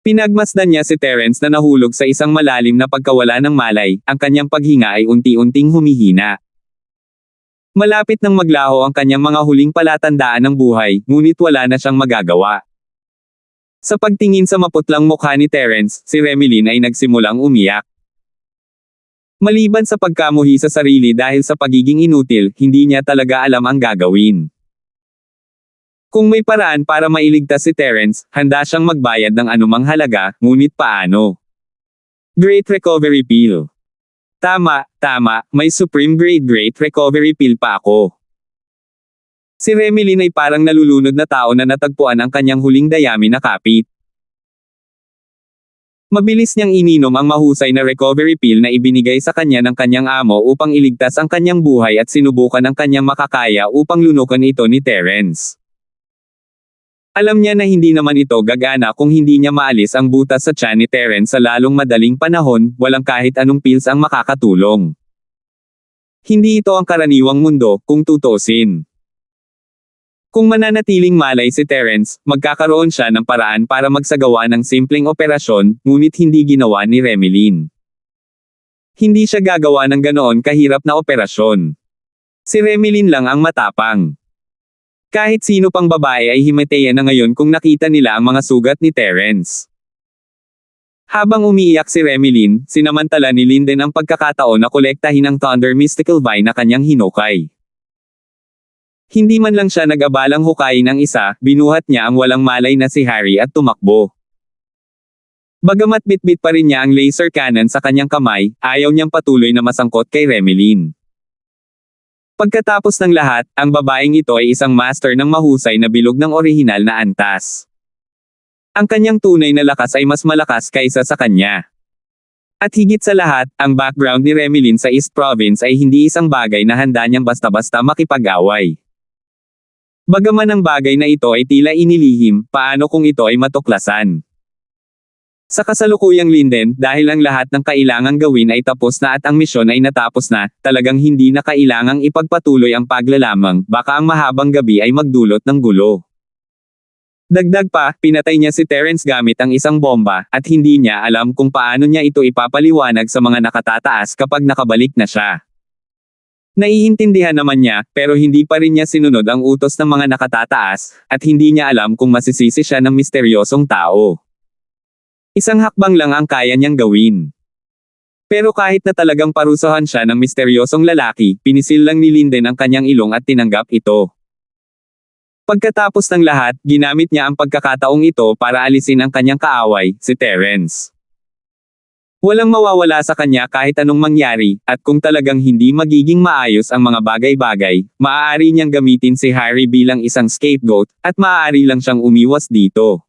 Pinagmasdan niya si Terence na nahulog sa isang malalim na pagkawala ng malay, ang kanyang paghinga ay unti-unting humihina. Malapit nang maglaho ang kanyang mga huling palatandaan ng buhay, ngunit wala na siyang magagawa. Sa pagtingin sa maputlang mukha ni Terence, si Remilyn ay nagsimulang umiyak. Maliban sa pagkamuhi sa sarili dahil sa pagiging inutil, hindi niya talaga alam ang gagawin. Kung may paraan para mailigtas si Terence, handa siyang magbayad ng anumang halaga, ngunit paano? Great Recovery Pill. Tama, may Supreme Grade Great Recovery Pill pa ako. Si Remilyn ay parang nalulunod na tao na natagpuan ang kanyang huling dayami na kapit. Mabilis niyang ininom ang mahusay na recovery pill na ibinigay sa kanya ng kanyang amo upang iligtas ang kanyang buhay at sinubukan ang kanyang makakaya upang lunukan ito ni Terence. Alam niya na hindi naman ito gagana kung hindi niya maalis ang butas sa tiyan ni Terence sa lalong madaling panahon, walang kahit anong pills ang makakatulong. Hindi ito ang karaniwang mundo, kung tutuusin. Kung mananatiling malay si Terence, magkakaroon siya ng paraan para magsagawa ng simpleng operasyon, ngunit hindi ginawa ni Remilyn. Hindi siya gagawa ng ganoon kahirap na operasyon. Si Remilyn lang ang matapang. Kahit sino pang babae ay himatayan na ngayon kung nakita nila ang mga sugat ni Terence. Habang umiiyak si Remilyn, sinamantala ni Linden ang pagkakataon na kolektahin ang Thunder Mystical Vine na kanyang hinukay. Hindi man lang siya nag-abalang hukayin ang isa, binuhat niya ang walang malay na si Harry at tumakbo. Bagamat bitbit pa rin niya ang laser cannon sa kanyang kamay, ayaw niyang patuloy na masangkot kay Remilyn. Pagkatapos ng lahat, ang babaeng ito ay isang master ng mahusay na bilog ng orihinal na antas. Ang kanyang tunay na lakas ay mas malakas kaysa sa kanya. At higit sa lahat, ang background ni Remilyn sa East Province ay hindi isang bagay na handa niyang basta-basta makipag-away. Bagaman ang bagay na ito ay tila inilihim, paano kung ito ay matuklasan? Sa kasalukuyang Linden, dahil ang lahat ng kailangang gawin ay tapos na at ang misyon ay natapos na, talagang hindi na kailangang ipagpatuloy ang paglalamang, baka ang mahabang gabi ay magdulot ng gulo. Dagdag pa, pinatay niya si Terence gamit ang isang bomba, at hindi niya alam kung paano niya ito ipapaliwanag sa mga nakatataas kapag nakabalik na siya. Naiintindihan naman niya, pero hindi pa rin niya sinunod ang utos ng mga nakatataas, at hindi niya alam kung masisisi siya ng misteryosong tao. Isang hakbang lang ang kaya niyang gawin. Pero kahit na talagang parusahan siya ng misteryosong lalaki, pinisil lang ni Linden ang kanyang ilong at tinanggap ito. Pagkatapos ng lahat, ginamit niya ang pagkakataong ito para alisin ang kanyang kaaway, si Terence. Walang mawawala sa kanya kahit anong mangyari, at kung talagang hindi magiging maayos ang mga bagay-bagay, maaari niyang gamitin si Harry bilang isang scapegoat, at maaari lang siyang umiwas dito.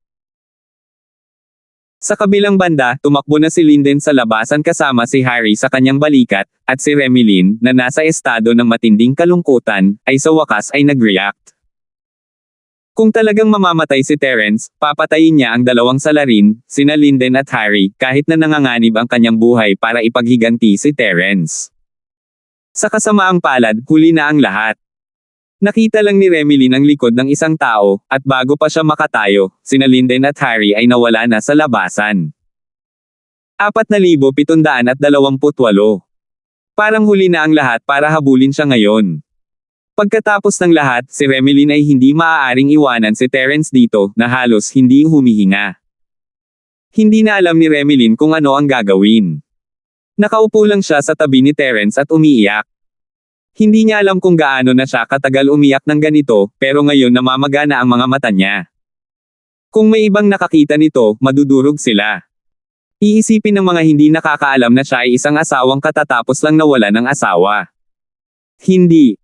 Sa kabilang banda, tumakbo na si Linden sa labasan kasama si Harry sa kanyang balikat, at si Remilyn, na nasa estado ng matinding kalungkutan, ay sa wakas ay nag-react. Kung talagang mamamatay si Terence, papatayin niya ang dalawang salarin, sina Linden at Harry, kahit na nanganganib ang kanyang buhay para ipaghiganti si Terence. Sa kasamaang palad, huli na ang lahat. Nakita lang ni Remilyn ang likod ng isang tao, at bago pa siya makatayo, sina Linden at Harry ay nawala na sa labasan. 4,728. Parang huli na ang lahat para habulin siya ngayon. Pagkatapos ng lahat, si Remilyn ay hindi maaaring iwanan si Terence dito, na halos hindi humihinga. Hindi na alam ni Remilyn kung ano ang gagawin. Nakaupo lang siya sa tabi ni Terence at umiiyak. Hindi niya alam kung gaano na siya katagal umiyak ng ganito, pero ngayon namamaga na ang mga mata niya. Kung may ibang nakakita nito, madudurog sila. Iisipin ng mga hindi nakakaalam na siya ay isang asawang katatapos lang nawala ng asawa. Hindi.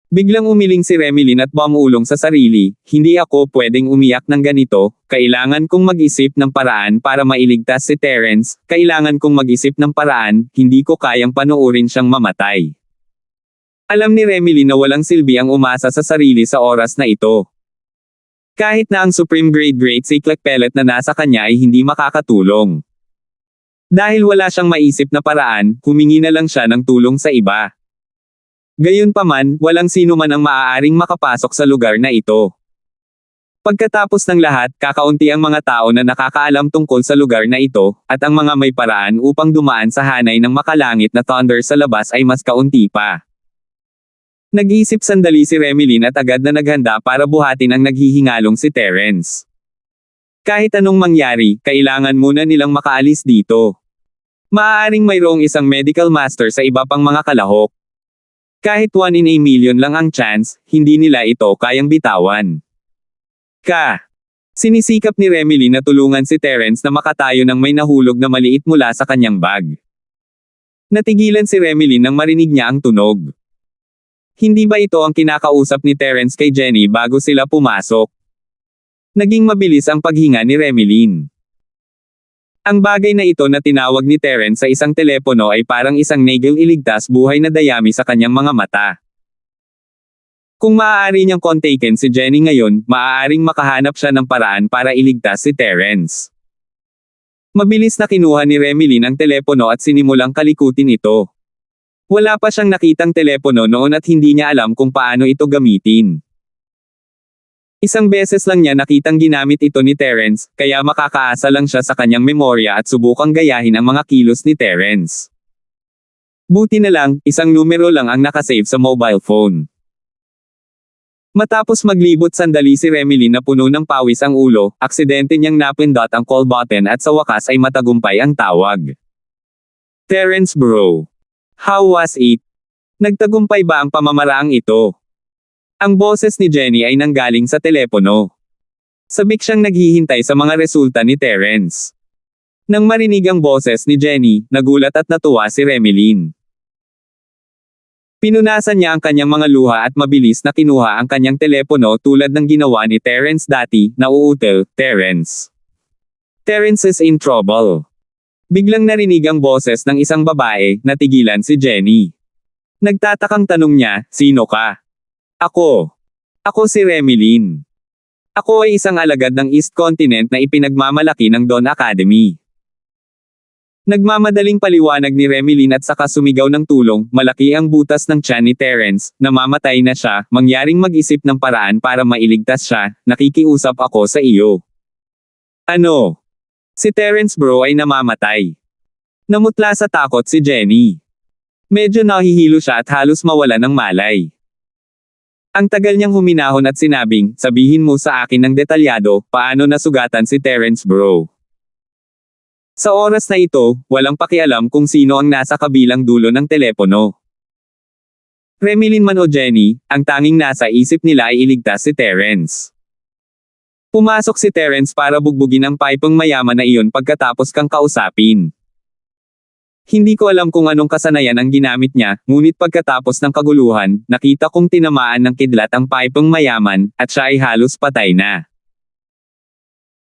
Biglang umiling si Remilyn at bumulong sa sarili, hindi ako pwedeng umiyak ng ganito, kailangan kong mag-isip ng paraan para mailigtas si Terence, kailangan kong mag-isip ng paraan, hindi ko kayang panoorin siyang mamatay. Alam ni Remilyn na walang silbi ang umasa sa sarili sa oras na ito. Kahit na ang Supreme Grade Great Cyclic Pellet na nasa kanya ay hindi makakatulong. Dahil wala siyang maisip na paraan, humingi na lang siya ng tulong sa iba. Gayunpaman, walang sino man ang maaaring makapasok sa lugar na ito. Pagkatapos ng lahat, kakaunti ang mga tao na nakakaalam tungkol sa lugar na ito, at ang mga may paraan upang dumaan sa hanay ng makalangit na thunder sa labas ay mas kaunti pa. Nag-iisip sandali si Remilyn at agad na naghanda para buhatin ang naghihingalong si Terence. Kahit anong mangyari, kailangan muna nilang makaalis dito. Maaaring mayroong isang medical master sa iba pang mga kalahok. Kahit 1 in a million lang ang chance, hindi nila ito kayang bitawan. Sinisikap ni Remily na tulungan si Terence na makatayo ng may nahulog na maliit mula sa kanyang bag. Natigilan si Remily nang marinig niya ang tunog. Hindi ba ito ang kinakausap ni Terence kay Jenny bago sila pumasok? Naging mabilis ang paghinga ni Remilyn. Ang bagay na ito na tinawag ni Terence sa isang telepono ay parang isang nagel iligtas buhay na dayami sa kanyang mga mata. Kung maaari niyang kontakin si Jenny ngayon, maaaring makahanap siya ng paraan para iligtas si Terence. Mabilis na kinuha ni Remilyn ang telepono at sinimulang kalikutin ito. Wala pa siyang nakitang telepono noon at hindi niya alam kung paano ito gamitin. Isang beses lang niya nakitang ginamit ito ni Terence, kaya makakaasa lang siya sa kanyang memorya at subukang gayahin ang mga kilos ni Terence. Buti na lang, isang numero lang ang nakasave sa mobile phone. Matapos maglibot sandali si Remilyn na puno ng pawis ang ulo, aksidente niyang napindot ang call button at sa wakas ay matagumpay ang tawag. Terence bro. How was it? Nagtagumpay ba ang pamamaraang ito? Ang boses ni Jenny ay nanggaling sa telepono. Sabik siyang naghihintay sa mga resulta ni Terence. Nang marinig ang boses ni Jenny, nagulat at natuwa si Remilyn. Pinunasan niya ang kanyang mga luha at mabilis na kinuha ang kanyang telepono tulad ng ginawa ni Terence dati, nauutal, Terence. Terence is in trouble. Biglang narinig ang boses ng isang babae, natigilan si Jenny. Nagtatakang tanong niya, sino ka? Ako si Remilyn. Ako ay isang alagad ng East Continent na ipinagmamalaki ng Dawn Academy. Nagmamadaling paliwanag ni Remilyn at saka sumigaw ng tulong, malaki ang butas ng tiyan ni Terence, namamatay na siya, mangyaring mag-isip ng paraan para mailigtas siya, nakikiusap ako sa iyo. Ano? Si Terence bro ay namamatay. Namutla sa takot si Jenny. Medyo nahihilo siya at halos mawala ng malay. Ang tagal niyang huminahon at sinabing, sabihin mo sa akin ng detalyado, paano nasugatan si Terence bro. Sa oras na ito, walang pakialam kung sino ang nasa kabilang dulo ng telepono. Remilyn man o Jenny, ang tanging nasa isip nila ay iligtas si Terence. Pumasok si Terence para bugbugin ang pipeng mayaman na iyon pagkatapos kang kausapin. Hindi ko alam kung anong kasanayan ang ginamit niya, ngunit pagkatapos ng kaguluhan, nakita kong tinamaan ng kidlat ang pipeng mayaman, at siya ay halos patay na.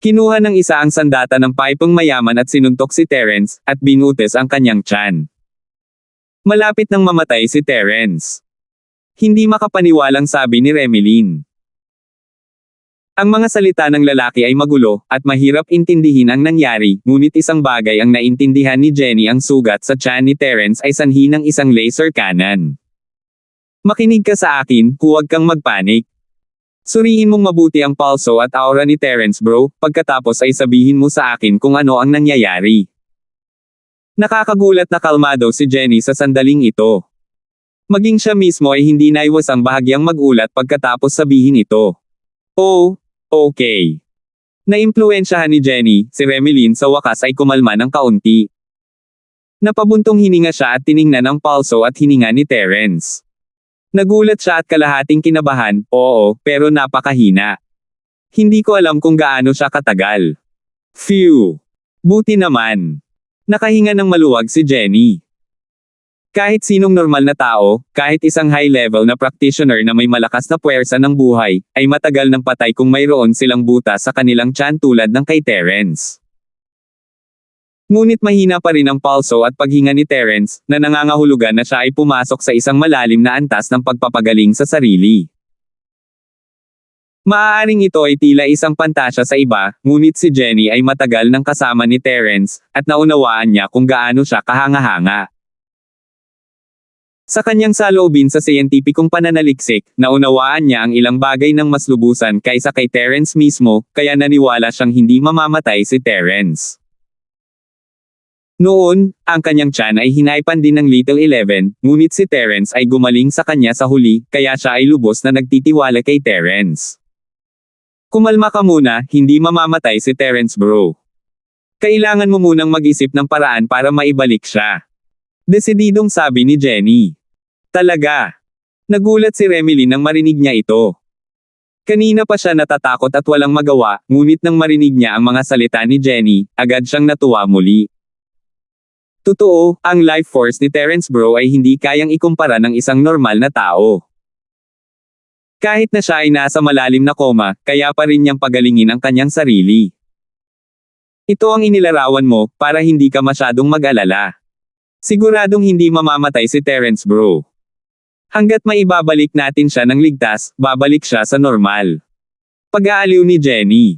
Kinuha ng isa ang sandata ng pipeng mayaman at sinuntok si Terence, at binutis ang kanyang tiyan. Malapit nang mamatay si Terence. Hindi makapaniwalang sabi ni Remilyn. Ang mga salita ng lalaki ay magulo, at mahirap intindihin ang nangyari, ngunit isang bagay ang naintindihan ni Jenny, ang sugat sa tiyan ni Terence ay sanhi ng isang laser cannon. Makinig ka sa akin, huwag kang magpanik. Suriin mong mabuti ang pulso at aura ni Terence bro, pagkatapos ay sabihin mo sa akin kung ano ang nangyayari. Nakakagulat na kalmado si Jenny sa sandaling ito. Maging siya mismo ay hindi naiwasang bahagyang magulat pagkatapos sabihin ito. Oh, okay. Naimpluwensyahan ni Jenny, si Remilyn sa wakas ay kumalma ng kaunti. Napabuntong hininga siya at tiningnan ang pulso at hininga ni Terence. Nagulat siya at kalahating kinabahan, oo, pero napakahina. Hindi ko alam kung gaano siya katagal. Phew! Buti naman. Nakahinga ng maluwag si Jenny. Kahit sinong normal na tao, kahit isang high-level na practitioner na may malakas na puwersa ng buhay, ay matagal ng patay kung mayroon silang butas sa kanilang tiyan tulad ng kay Terence. Ngunit mahina pa rin ang pulso at paghinga ni Terence, na nangangahulugan na siya ay pumasok sa isang malalim na antas ng pagpapagaling sa sarili. Maaaring ito ay tila isang pantasya sa iba, ngunit si Jenny ay matagal nang kasama ni Terence, at naunawaan niya kung gaano siya kahanga-hanga. Sa kanyang saloobin sa siyentipikong pananaliksik, naunawaan niya ang ilang bagay ng mas lubusan kaysa kay Terence mismo, kaya naniwala siyang hindi mamamatay si Terence. Noon, ang kanyang tiyan ay hinaypan din ng Little 11, ngunit si Terence ay gumaling sa kanya sa huli, kaya siya ay lubos na nagtitiwala kay Terence. Kumalma ka muna, hindi mamamatay si Terence bro. Kailangan mo munang mag-isip ng paraan para maibalik siya. Desididong sabi ni Jenny. Talaga. Nagulat si Remilyn nang marinig niya ito. Kanina pa siya natatakot at walang magawa, ngunit nang marinig niya ang mga salita ni Jenny, agad siyang natuwa muli. Totoo, ang life force ni Terence bro ay hindi kayang ikumpara ng isang normal na tao. Kahit na siya ay nasa malalim na koma, kaya pa rin niyang pagalingin ang kanyang sarili. Ito ang inilarawan mo, para hindi ka masyadong mag-alala. Siguradong hindi mamamatay si Terence bro. Hanggat maibabalik natin siya ng ligtas, babalik siya sa normal. Pag-aaliw ni Jenny.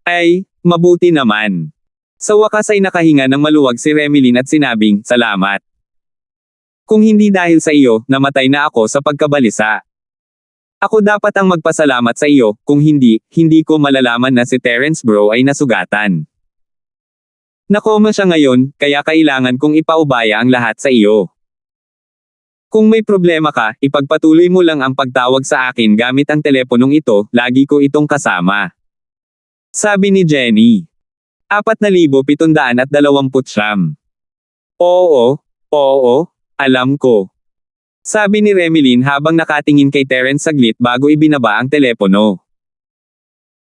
Ay, mabuti naman. Sa wakas ay nakahinga ng maluwag si Remilyn at sinabing, salamat. Kung hindi dahil sa iyo, namatay na ako sa pagkabalisa. Ako dapat ang magpasalamat sa iyo, kung hindi ko malalaman na si Terence bro ay nasugatan. Nakoma siya ngayon, kaya kailangan kong ipaubaya ang lahat sa iyo. Kung may problema ka, ipagpatuloy mo lang ang pagtawag sa akin gamit ang teleponong ito, lagi ko itong kasama. Sabi ni Jenny. 4,729. Oo, alam ko. Sabi ni Remilyn habang nakatingin kay Terence saglit bago ibinaba ang telepono.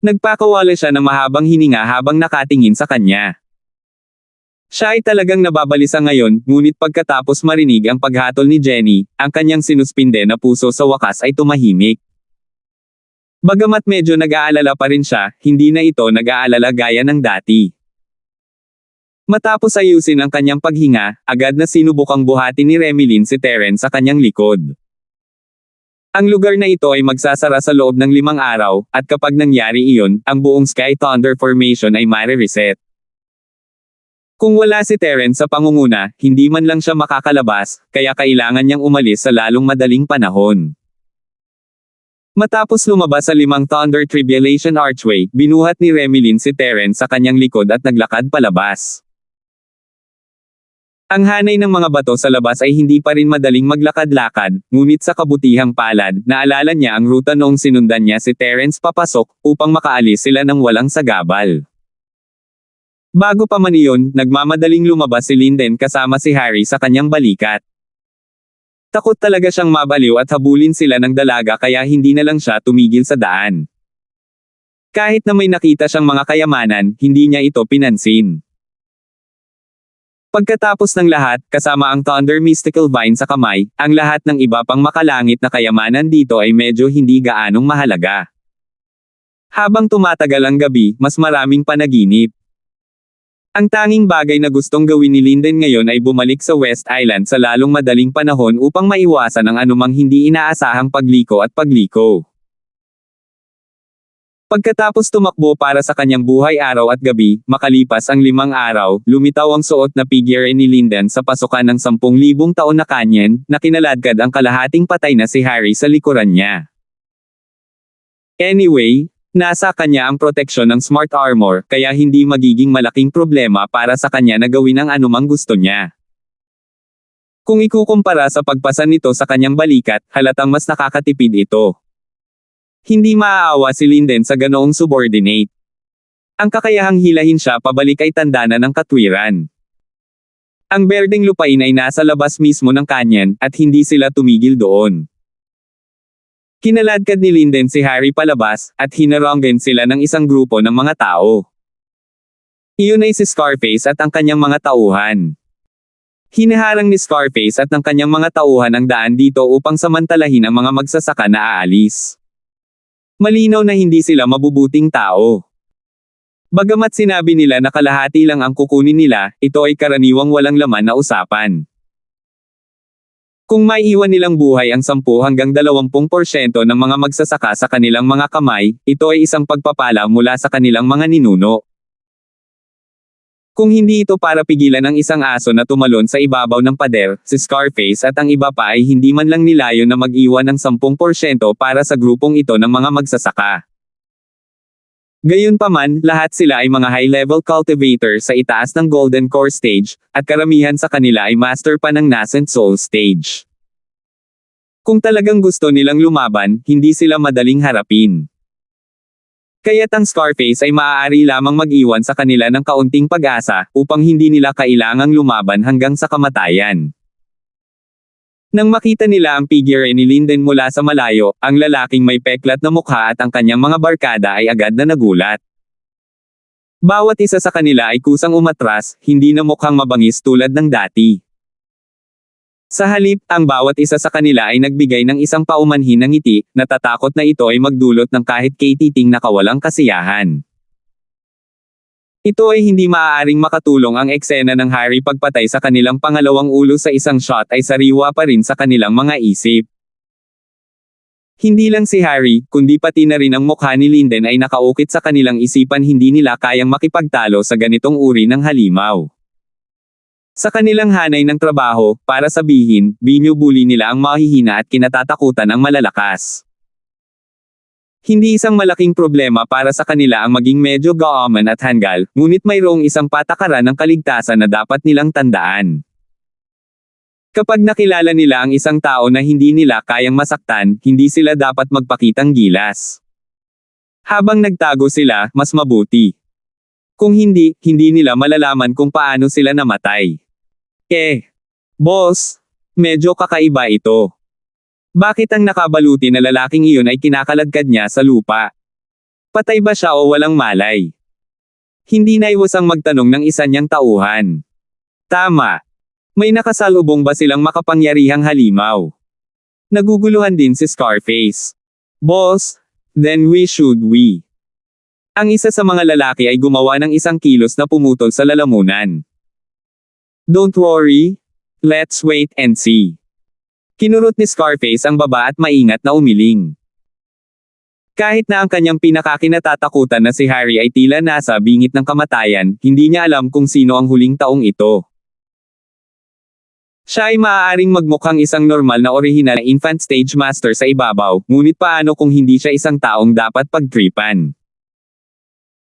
Nagpakawala siya ng mahabang hininga habang nakatingin sa kanya. Siya ay talagang nababalisa ngayon, ngunit pagkatapos marinig ang paghatol ni Jenny, ang kanyang sinuspinde na puso sa wakas ay tumahimik. Bagamat medyo nag-aalala pa rin siya, hindi na ito nag-aalala gaya ng dati. Matapos ayusin ang kanyang paghinga, agad na sinubukang buhatin ni Remilyn si Terence sa kanyang likod. Ang lugar na ito ay magsasara sa loob ng 5 araw, at kapag nangyari iyon, ang buong Sky Thunder Formation ay mare-reset. Kung wala si Terence sa pangunguna, hindi man lang siya makakalabas, kaya kailangan niyang umalis sa lalong madaling panahon. Matapos lumabas sa 5 Thunder Tribulation Archway, binuhat ni Remilyn si Terence sa kanyang likod at naglakad palabas. Ang hanay ng mga bato sa labas ay hindi pa rin madaling maglakad-lakad, ngunit sa kabutihang palad, naalala niya ang ruta noong sinundan niya si Terence papasok, upang makaalis sila ng walang sagabal. Bago pa man iyon, nagmamadaling lumabas si Linden kasama si Harry sa kanyang balikat. Takot talaga siyang mabaliw at habulin sila ng dalaga kaya hindi na lang siya tumigil sa daan. Kahit na may nakita siyang mga kayamanan, hindi niya ito pinansin. Pagkatapos ng lahat, kasama ang Thunder Mystical Vine sa kamay, ang lahat ng iba pang makalangit na kayamanan dito ay medyo hindi gaanong mahalaga. Habang tumatagal ang gabi, mas maraming panaginip. Ang tanging bagay na gustong gawin ni Linden ngayon ay bumalik sa West Island sa lalong madaling panahon upang maiwasan ang anumang hindi inaasahang pagliko at pagliko. Pagkatapos tumakbo para sa kanyang buhay araw at gabi, makalipas ang 5 araw, lumitaw ang suot na figure ni Linden sa pasukan ng 10,000 taon na canyon, na kinaladkad ang kalahating patay na si Harry sa likuran niya. Anyway, nasa kanya ang proteksyon ng Smart Armor, kaya hindi magiging malaking problema para sa kanya na gawin ang anumang gusto niya. Kung ikukumpara sa pagpasa nito sa kanyang balikat, halatang mas nakakatipid ito. Hindi maaawa si Linden sa ganoong subordinate. Ang kakayahang hilahin siya pabalik ay tanda na ng katwiran. Ang berdeng lupain ay nasa labas mismo ng canyon, at hindi sila tumigil doon. Kinaladkad ni Linden si Harry palabas, at hinaronggan sila ng isang grupo ng mga tao. Iyon ay si Scarface at ang kanyang mga tauhan. Hinaharang ni Scarface at ng kanyang mga tauhan ang daan dito upang samantalahin ang mga magsasaka na aalis. Malinaw na hindi sila mabubuting tao. Bagamat sinabi nila na kalahati lang ang kukunin nila, ito ay karaniwang walang laman na usapan. Kung maiiwan nilang buhay ang 10 hanggang 20% ng mga magsasaka sa kanilang mga kamay, ito ay isang pagpapala mula sa kanilang mga ninuno. Kung hindi ito para pigilan ang isang aso na tumalon sa ibabaw ng pader, si Scarface at ang iba pa ay hindi man lang nilayon na mag-iwan ng 10% para sa grupong ito ng mga magsasaka. Gayunpaman, lahat sila ay mga high-level cultivators sa itaas ng Golden Core Stage, at karamihan sa kanila ay master pa ng Nascent Soul Stage. Kung talagang gusto nilang lumaban, hindi sila madaling harapin. Kaya't ang Scarface ay maaari lamang mag-iwan sa kanila ng kaunting pag-asa, upang hindi nila kailangang lumaban hanggang sa kamatayan. Nang makita nila ang figure ni Linden mula sa malayo, ang lalaking may peklat na mukha at ang kanyang mga barkada ay agad na nagulat. Bawat isa sa kanila ay kusang umatras, hindi na mukhang mabangis tulad ng dati. Sa halip, ang bawat isa sa kanila ay nagbigay ng isang paumanhin na ngiti, natatakot na ito ay magdulot ng kahit kay-titing na kawalang kasiyahan. Ito ay hindi maaaring makatulong ang eksena ng Harry pagpatay sa kanilang pangalawang ulo sa isang shot ay sariwa pa rin sa kanilang mga isip. Hindi lang si Harry, kundi pati na rin ang mukha ni Linden ay nakaukit sa kanilang isipan, hindi nila kayang makipagtalo sa ganitong uri ng halimaw. Sa kanilang hanay ng trabaho, para sabihin, binubuli nila ang mahihina at kinatatakutan ang malalakas. Hindi isang malaking problema para sa kanila ang maging medyo gaaman at hanggal, ngunit mayroong isang patakaran ng kaligtasan na dapat nilang tandaan. Kapag nakilala nila ang isang tao na hindi nila kayang masaktan, hindi sila dapat magpakitang gilas. Habang nagtago sila, mas mabuti. Kung hindi, hindi nila malalaman kung paano sila namatay. Boss, medyo kakaiba ito. Bakit ang nakabaluti na lalaking iyon ay kinakaladkad niya sa lupa? Patay ba siya o walang malay? Hindi naiwasang magtanong ng isa niyang tauhan. Tama. May nakasalubong ba silang makapangyarihang halimaw? Naguguluhan din si Scarface. Boss, then we. Ang isa sa mga lalaki ay gumawa ng isang kilos na pumutol sa lalamunan. Don't worry. Let's wait and see. Kinurot ni Scarface ang baba at maingat na umiling. Kahit na ang kanyang pinakakinatatakutan na si Harry ay tila nasa bingit ng kamatayan, hindi niya alam kung sino ang huling taong ito. Siya ay maaaring magmukhang isang normal na orihinal na infant stage master sa ibabaw, ngunit paano kung hindi siya isang taong dapat pagtripan?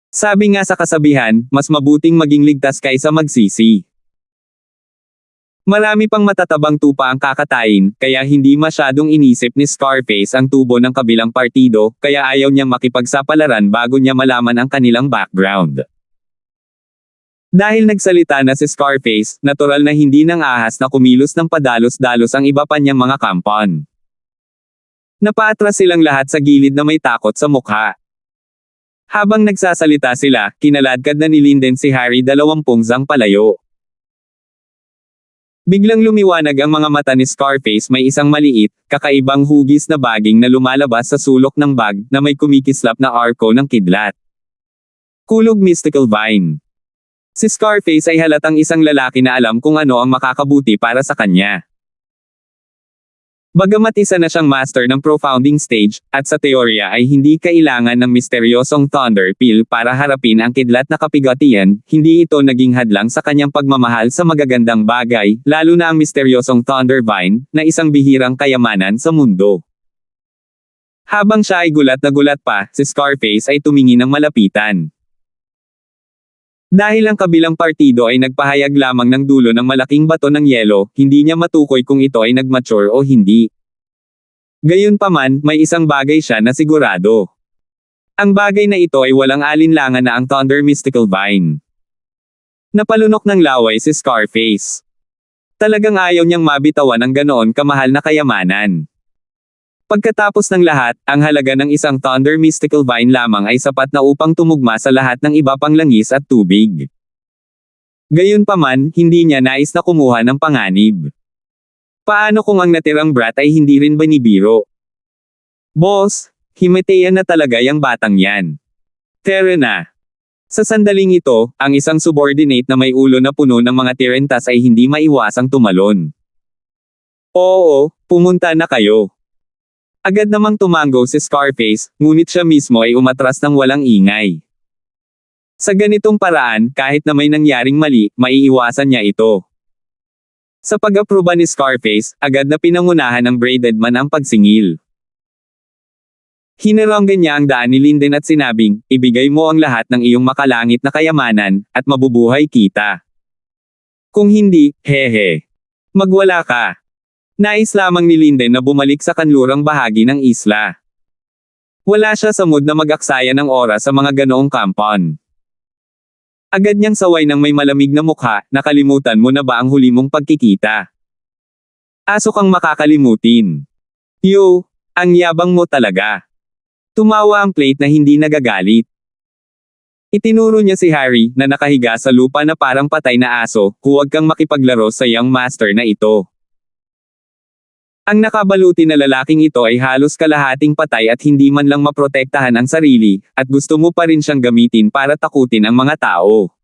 Sabi nga sa kasabihan, mas mabuting maging ligtas kaysa magsisi. Marami pang matatabang tupa ang kakatayin, kaya hindi masyadong inisip ni Scarface ang tubo ng kabilang partido, kaya ayaw niyang makipagsapalaran bago niya malaman ang kanilang background. Dahil nagsalita na si Scarface, natural na hindi nang ahas na kumilos ng padalos-dalos ang iba pa niyang mga kampon. Napaatras silang lahat sa gilid na may takot sa mukha. Habang nagsasalita sila, kinaladkad na ni Linden si Harry 20 zang palayo. Biglang lumiwanag ang mga mata ni Scarface, may isang maliit, kakaibang hugis na baging na lumalabas sa sulok ng bag na may kumikislap na arko ng kidlat. Kulog mystical vine. Si Scarface ay halatang isang lalaki na alam kung ano ang makakabuti para sa kanya. Bagamat isa na siyang master ng profounding stage, at sa teorya ay hindi kailangan ng misteryosong thunder pill para harapin ang kidlat na kapigatian, hindi ito naging hadlang sa kanyang pagmamahal sa magagandang bagay, lalo na ang misteryosong thunder vine, na isang bihirang kayamanan sa mundo. Habang siya ay gulat na gulat pa, si Scarface ay tumingin ng malapitan. Dahil ang kabilang partido ay nagpahayag lamang ng dulo ng malaking bato ng yelo, hindi niya matukoy kung ito ay nagmature o hindi. Gayunpaman, may isang bagay siya na sigurado. Ang bagay na ito ay walang alinlangan na ang Thunder Mystical Vine. Napalunok ng laway si Scarface. Talagang ayaw niyang mabitawan ang ganoon kamahal na kayamanan. Pagkatapos ng lahat, ang halaga ng isang Thunder Mystical Vine lamang ay sapat na upang tumugma sa lahat ng iba pang langis at tubig. Gayunpaman, hindi niya nais na kumuha ng panganib. Paano kung ang natirang brat ay hindi rin binibiro? Boss, himeteyan na talaga yung batang yan. Tara na. Sa sandaling ito, ang isang subordinate na may ulo na puno ng mga tirentas ay hindi maiwasang tumalon. Oo, pumunta na kayo. Agad namang tumango si Scarface, ngunit siya mismo ay umatras ng walang ingay. Sa ganitong paraan, kahit na may nangyaring mali, maiiwasan niya ito. Sa pag-aproba ni Scarface, agad na pinangunahan ng braided man ang pagsingil. Hinaronggan niya ang daan ni Linden at sinabing, ibigay mo ang lahat ng iyong makalangit na kayamanan, at mabubuhay kita. Kung hindi, hehe. Magwala ka. Nais lamang ni Linden na bumalik sa kanlurang bahagi ng isla. Wala siya sa mood na mag-aksaya ng oras sa mga ganoong kampon. Agad niyang saway ng may malamig na mukha, nakalimutan mo na ba ang huli mong pagkikita? Aso kang makakalimutin. Yo, ang yabang mo talaga. Tumawa ang plate na hindi nagagalit. Itinuro niya si Harry, na nakahiga sa lupa na parang patay na aso, huwag kang makipaglaro sa young master na ito. Ang nakabaluti na lalaking ito ay halos kalahating patay at hindi man lang maprotektahan ang sarili, at gusto mo pa rin siyang gamitin para takutin ang mga tao.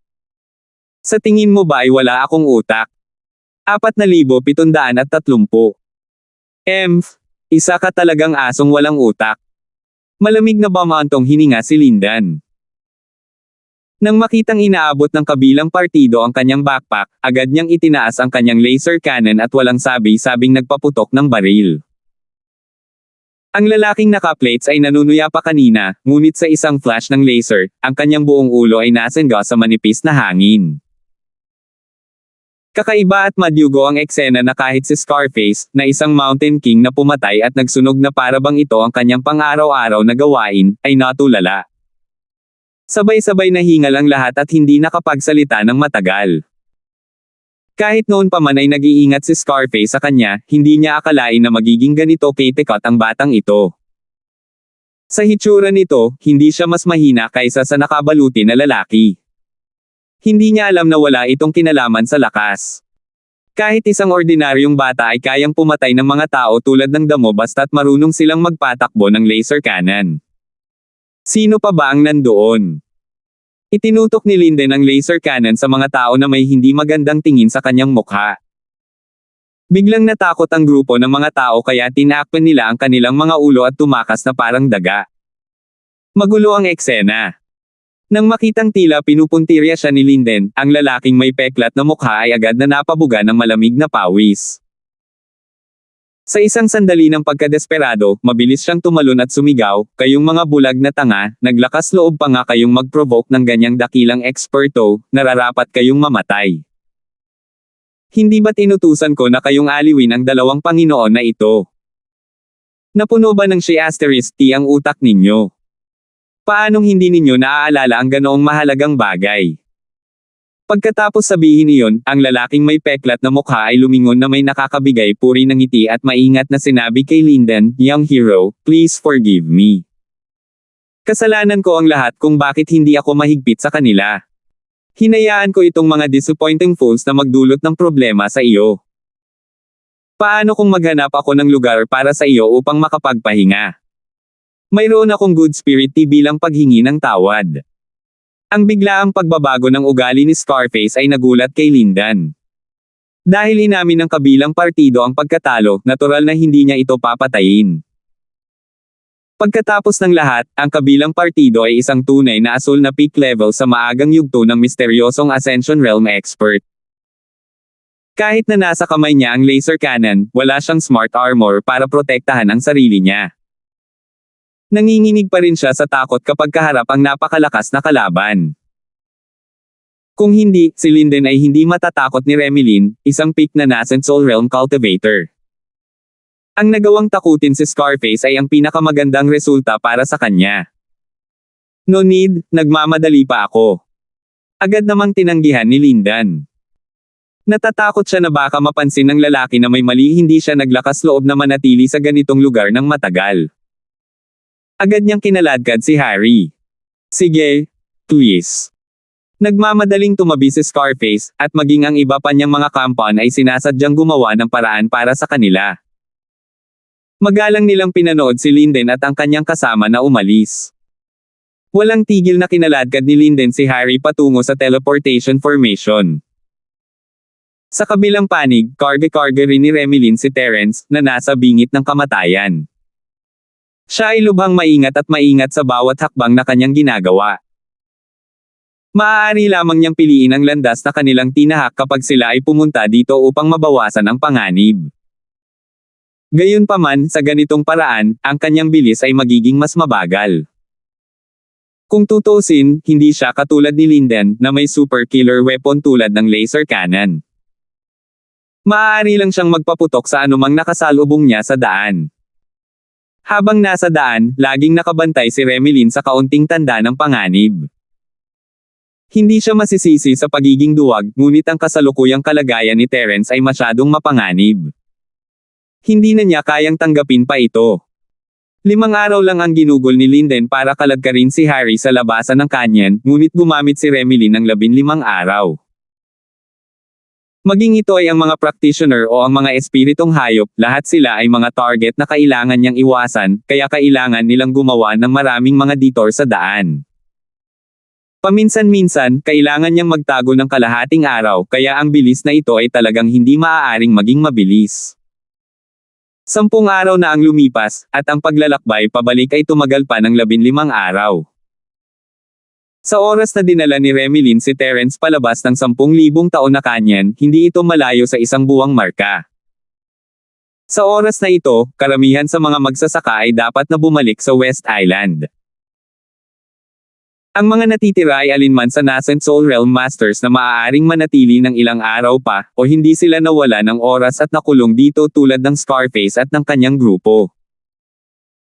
Sa tingin mo ba ay wala akong utak? 4,730. Isa ka talagang asong walang utak. Malamig na bamantong hininga si Lindan. Nang makitang inaabot ng kabilang partido ang kanyang backpack, agad niyang itinaas ang kanyang laser cannon at walang sabi-sabing nagpaputok ng baril. Ang lalaking naka-plates ay nanunuya pa kanina, ngunit sa isang flash ng laser, ang kanyang buong ulo ay nasengga sa manipis na hangin. Kakaiba at madyugo ang eksena na kahit si Scarface, na isang Mountain King na pumatay at nagsunog na parabang ito ang kanyang pang-araw-araw na gawain, ay natulala. Sabay-sabay na hingal ang lahat at hindi nakapagsalita ng matagal. Kahit noon pa man ay nag-iingat si Scarface sa kanya, hindi niya akalain na magiging ganito kaitikot ang batang ito. Sa hitsura nito, hindi siya mas mahina kaysa sa nakabaluti na lalaki. Hindi niya alam na wala itong kinalaman sa lakas. Kahit isang ordinaryong bata ay kayang pumatay ng mga tao tulad ng damo basta't marunong silang magpatakbo ng laser cannon. Sino pa ba ang nandoon? Itinutok ni Linden ang laser cannon sa mga tao na may hindi magandang tingin sa kanyang mukha. Biglang natakot ang grupo ng mga tao kaya tinakpan nila ang kanilang mga ulo at tumakas na parang daga. Magulo ang eksena. Nang makitang tila pinupuntirya siya ni Linden, ang lalaking may peklat na mukha ay agad na napabuga ng malamig na pawis. Sa isang sandali ng pagkadesperado, mabilis siyang tumalon at sumigaw, kayong mga bulag na tanga, naglakas loob pa nga kayong mag-provoke ng ganyang dakilang eksperto, nararapat kayong mamatay. Hindi ba't inutusan ko na kayong aliwin ang dalawang Panginoon na ito? Napuno ba ng *T ang utak ninyo? Paanong hindi ninyo naaalala ang ganoong mahalagang bagay? Pagkatapos sabihin iyon, ang lalaking may peklat na mukha ay lumingon na may nakakabigay puri ng ngiti at maingat na sinabi kay Linden, "Young hero, please forgive me. Kasalanan ko ang lahat kung bakit hindi ako mahigpit sa kanila. Hinayaan ko itong mga disappointing fools na magdulot ng problema sa iyo. Paano kung maghanap ako ng lugar para sa iyo upang makapagpahinga? Mayroon akong good spirit bilang paghingi ng tawad." Ang biglaang pagbabago ng ugali ni Scarface ay nagulat kay Lindan. Dahil inamin ng kabilang partido ang pagkatalo, natural na hindi niya ito papatayin. Pagkatapos ng lahat, ang kabilang partido ay isang tunay na asul na peak level sa maagang yugto ng misteryosong Ascension Realm expert. Kahit na nasa kamay niya ang laser cannon, wala siyang smart armor para protektahan ang sarili niya. Nanginginig pa rin siya sa takot kapag kaharap ang napakalakas na kalaban. Kung hindi, si Linden ay hindi matatakot ni Remilin, isang peak na nascent soul realm cultivator. Ang nagawang takutin si Scarface ay ang pinakamagandang resulta para sa kanya. No need, nagmamadali pa ako. Agad namang tinanggihan ni Lindan. Natatakot siya na baka mapansin ng lalaki na may mali, hindi siya naglakas loob na manatili sa ganitong lugar ng matagal. Agad niyang kinaladkad si Harry. Sige, please. Nagmamadaling tumabi si Scarface, at maging ang iba pa niyang mga kampon ay sinasadyang gumawa ng paraan para sa kanila. Magalang nilang pinanood si Linden at ang kanyang kasama na umalis. Walang tigil na kinaladkad ni Linden si Harry patungo sa teleportation formation. Sa kabilang panig, karga-karga rin ni Remilin si Terence, na nasa bingit ng kamatayan. Siya ay lubhang maingat at maingat sa bawat hakbang na kanyang ginagawa. Maaari lamang niyang piliin ang landas na kanilang tinahak kapag sila ay pumunta dito upang mabawasan ang panganib. Gayunpaman, sa ganitong paraan, ang kanyang bilis ay magiging mas mabagal. Kung tutuusin, hindi siya katulad ni Linden, na may super killer weapon tulad ng laser cannon. Maaari lang siyang magpaputok sa anumang nakasalubong niya sa daan. Habang nasa daan, laging nakabantay si Remilyn sa kaunting tanda ng panganib. Hindi siya masisisi sa pagiging duwag, ngunit ang kasalukuyang kalagayan ni Terence ay masyadong mapanganib. Hindi na niya kayang tanggapin pa ito. 5 araw lang ang ginugol ni Linden para kalagkarin si Harry sa labasan ng kanyan, ngunit gumamit si Remilyn ng 15 araw. Maging ito ay ang mga practitioner o ang mga espiritong hayop, lahat sila ay mga target na kailangan niyang iwasan, kaya kailangan nilang gumawa ng maraming mga detour sa daan. Paminsan-minsan, kailangan niyang magtago ng kalahating araw, kaya ang bilis na ito ay talagang hindi maaaring maging mabilis. 10 araw na ang lumipas, at ang paglalakbay pabalik ay tumagal pa ng 15 araw. Sa oras na dinala ni Remilyn si Terence palabas ng 10,000 taon na kanyan, hindi ito malayo sa isang buwang marka. Sa oras na ito, karamihan sa mga magsasaka ay dapat na bumalik sa West Island. Ang mga natitira ay alinman sa nascent Soul Realm Masters na maaaring manatili ng ilang araw pa, o hindi sila nawala ng oras at nakulong dito tulad ng Scarface at ng kanyang grupo.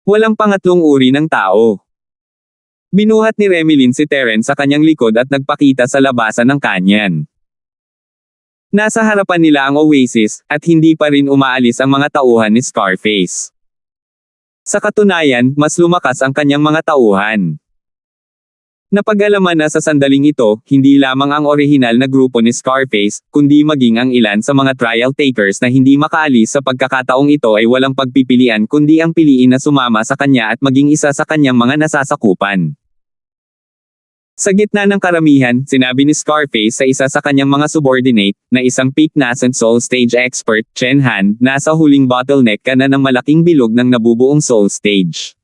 Walang pangatlong uri ng tao. Binuhat ni Remilyn si Terence sa kanyang likod at nagpakita sa labasan ng kanyan. Nasa harapan nila ang oasis, at hindi pa rin umaalis ang mga tauhan ni Scarface. Sa katunayan, mas lumakas ang kanyang mga tauhan. Napag-alaman na sa sandaling ito, hindi lamang ang orihinal na grupo ni Scarface, kundi maging ang ilan sa mga trial takers na hindi makaalis sa pagkakataong ito ay walang pagpipilian kundi ang piliin na sumama sa kanya at maging isa sa kanyang mga nasasakupan. Sa gitna ng karamihan, sinabi ni Scarface sa isa sa kanyang mga subordinate, na isang peak nascent soul stage expert, Chen Han, nasa huling bottleneck ka na ng malaking bilog ng nabubuong soul stage.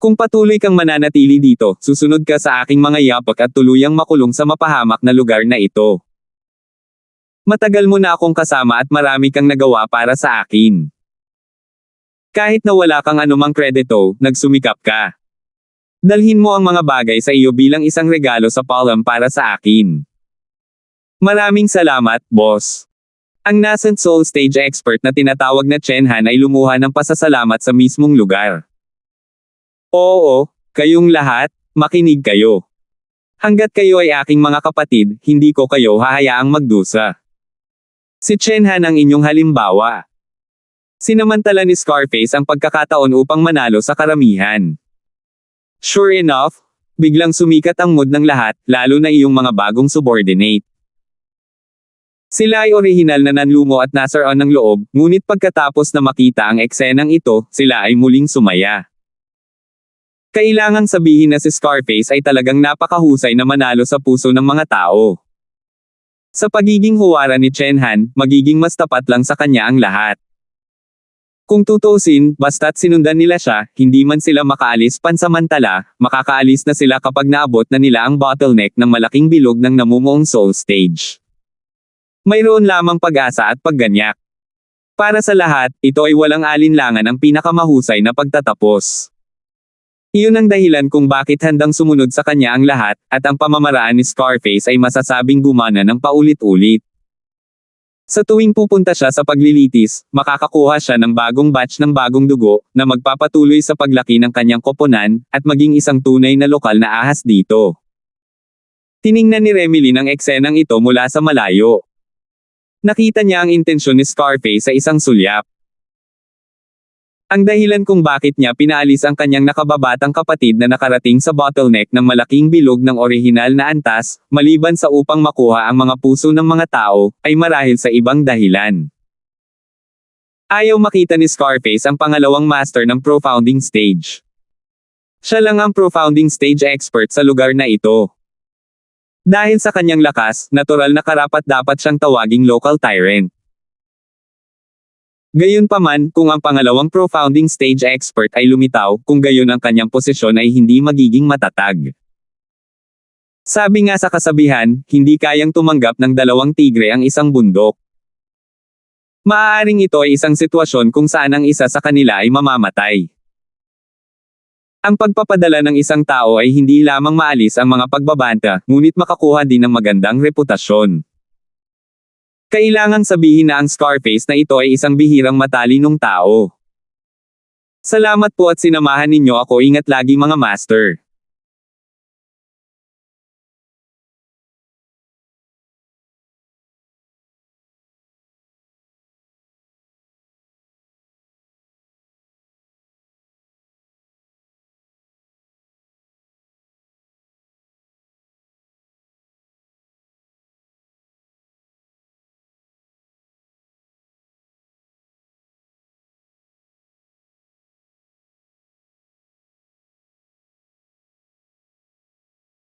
Kung patuloy kang mananatili dito, susunod ka sa aking mga yapak at tuluyang makulong sa mapahamak na lugar na ito. Matagal mo na akong kasama at marami kang nagawa para sa akin. Kahit na wala kang anumang kredito, nagsumikap ka. Dalhin mo ang mga bagay sa iyo bilang isang regalo sa palm para sa akin. Maraming salamat, boss. Ang nascent soul stage expert na tinatawag na Chen Han ay lumuha ng pasasalamat sa mismong lugar. Oo, kayong lahat, makinig kayo. Hanggat kayo ay aking mga kapatid, hindi ko kayo hahayaang magdusa. Si Chen Han ang inyong halimbawa. Sinamantala ni Scarface ang pagkakataon upang manalo sa karamihan. Sure enough, biglang sumikat ang mood ng lahat, lalo na iyong mga bagong subordinate. Sila ay orihinal na nanlumo at nasaroon ng loob, ngunit pagkatapos na makita ang eksenang ito, sila ay muling sumaya. Kailangang sabihin na si Scarface ay talagang napakahusay na manalo sa puso ng mga tao. Sa pagiging huwara ni Chen Han, magiging mas tapat lang sa kanya ang lahat. Kung tutuusin, basta't sinundan nila siya, hindi man sila makaalis pansamantala, makakaalis na sila kapag naabot na nila ang bottleneck ng malaking bilog ng namumuong soul stage. Mayroon lamang pag-asa at pagganyak. Para sa lahat, ito ay walang alinlangan ang pinakamahusay na pagtatapos. Iyon ang dahilan kung bakit handang sumunod sa kanya ang lahat, at ang pamamaraan ni Scarface ay masasabing gumana ng paulit-ulit. Sa tuwing pupunta siya sa paglilitis, makakakuha siya ng bagong batch ng bagong dugo, na magpapatuloy sa paglaki ng kanyang koponan, at maging isang tunay na lokal na ahas dito. Tiningnan ni Remilyn ang eksenang ito mula sa malayo. Nakita niya ang intensyon ni Scarface sa isang sulyap. Ang dahilan kung bakit niya pinaalis ang kanyang nakababatang kapatid na nakarating sa bottleneck ng malaking bilog ng orihinal na antas, maliban sa upang makuha ang mga puso ng mga tao, ay marahil sa ibang dahilan. Ayaw makita ni Scarface ang pangalawang master ng profounding stage. Siya lang ang profounding stage expert sa lugar na ito. Dahil sa kanyang lakas, natural na karapat-dapat siyang tawaging local tyrant. Gayunpaman, kung ang pangalawang profounding stage expert ay lumitaw, kung gayon ang kanyang posisyon ay hindi magiging matatag. Sabi nga sa kasabihan, hindi kayang tumanggap ng 2 tigre ang isang bundok. Maaaring ito ay isang sitwasyon kung saan ang isa sa kanila ay mamamatay. Ang pagpapadala ng isang tao ay hindi lamang maalis ang mga pagbabanta, ngunit makakuha din ng magandang reputasyon. Kailangang sabihin na ang Scarface na ito ay isang bihirang matalinong tao. Salamat po at sinamahan ninyo ako, ingat lagi mga master.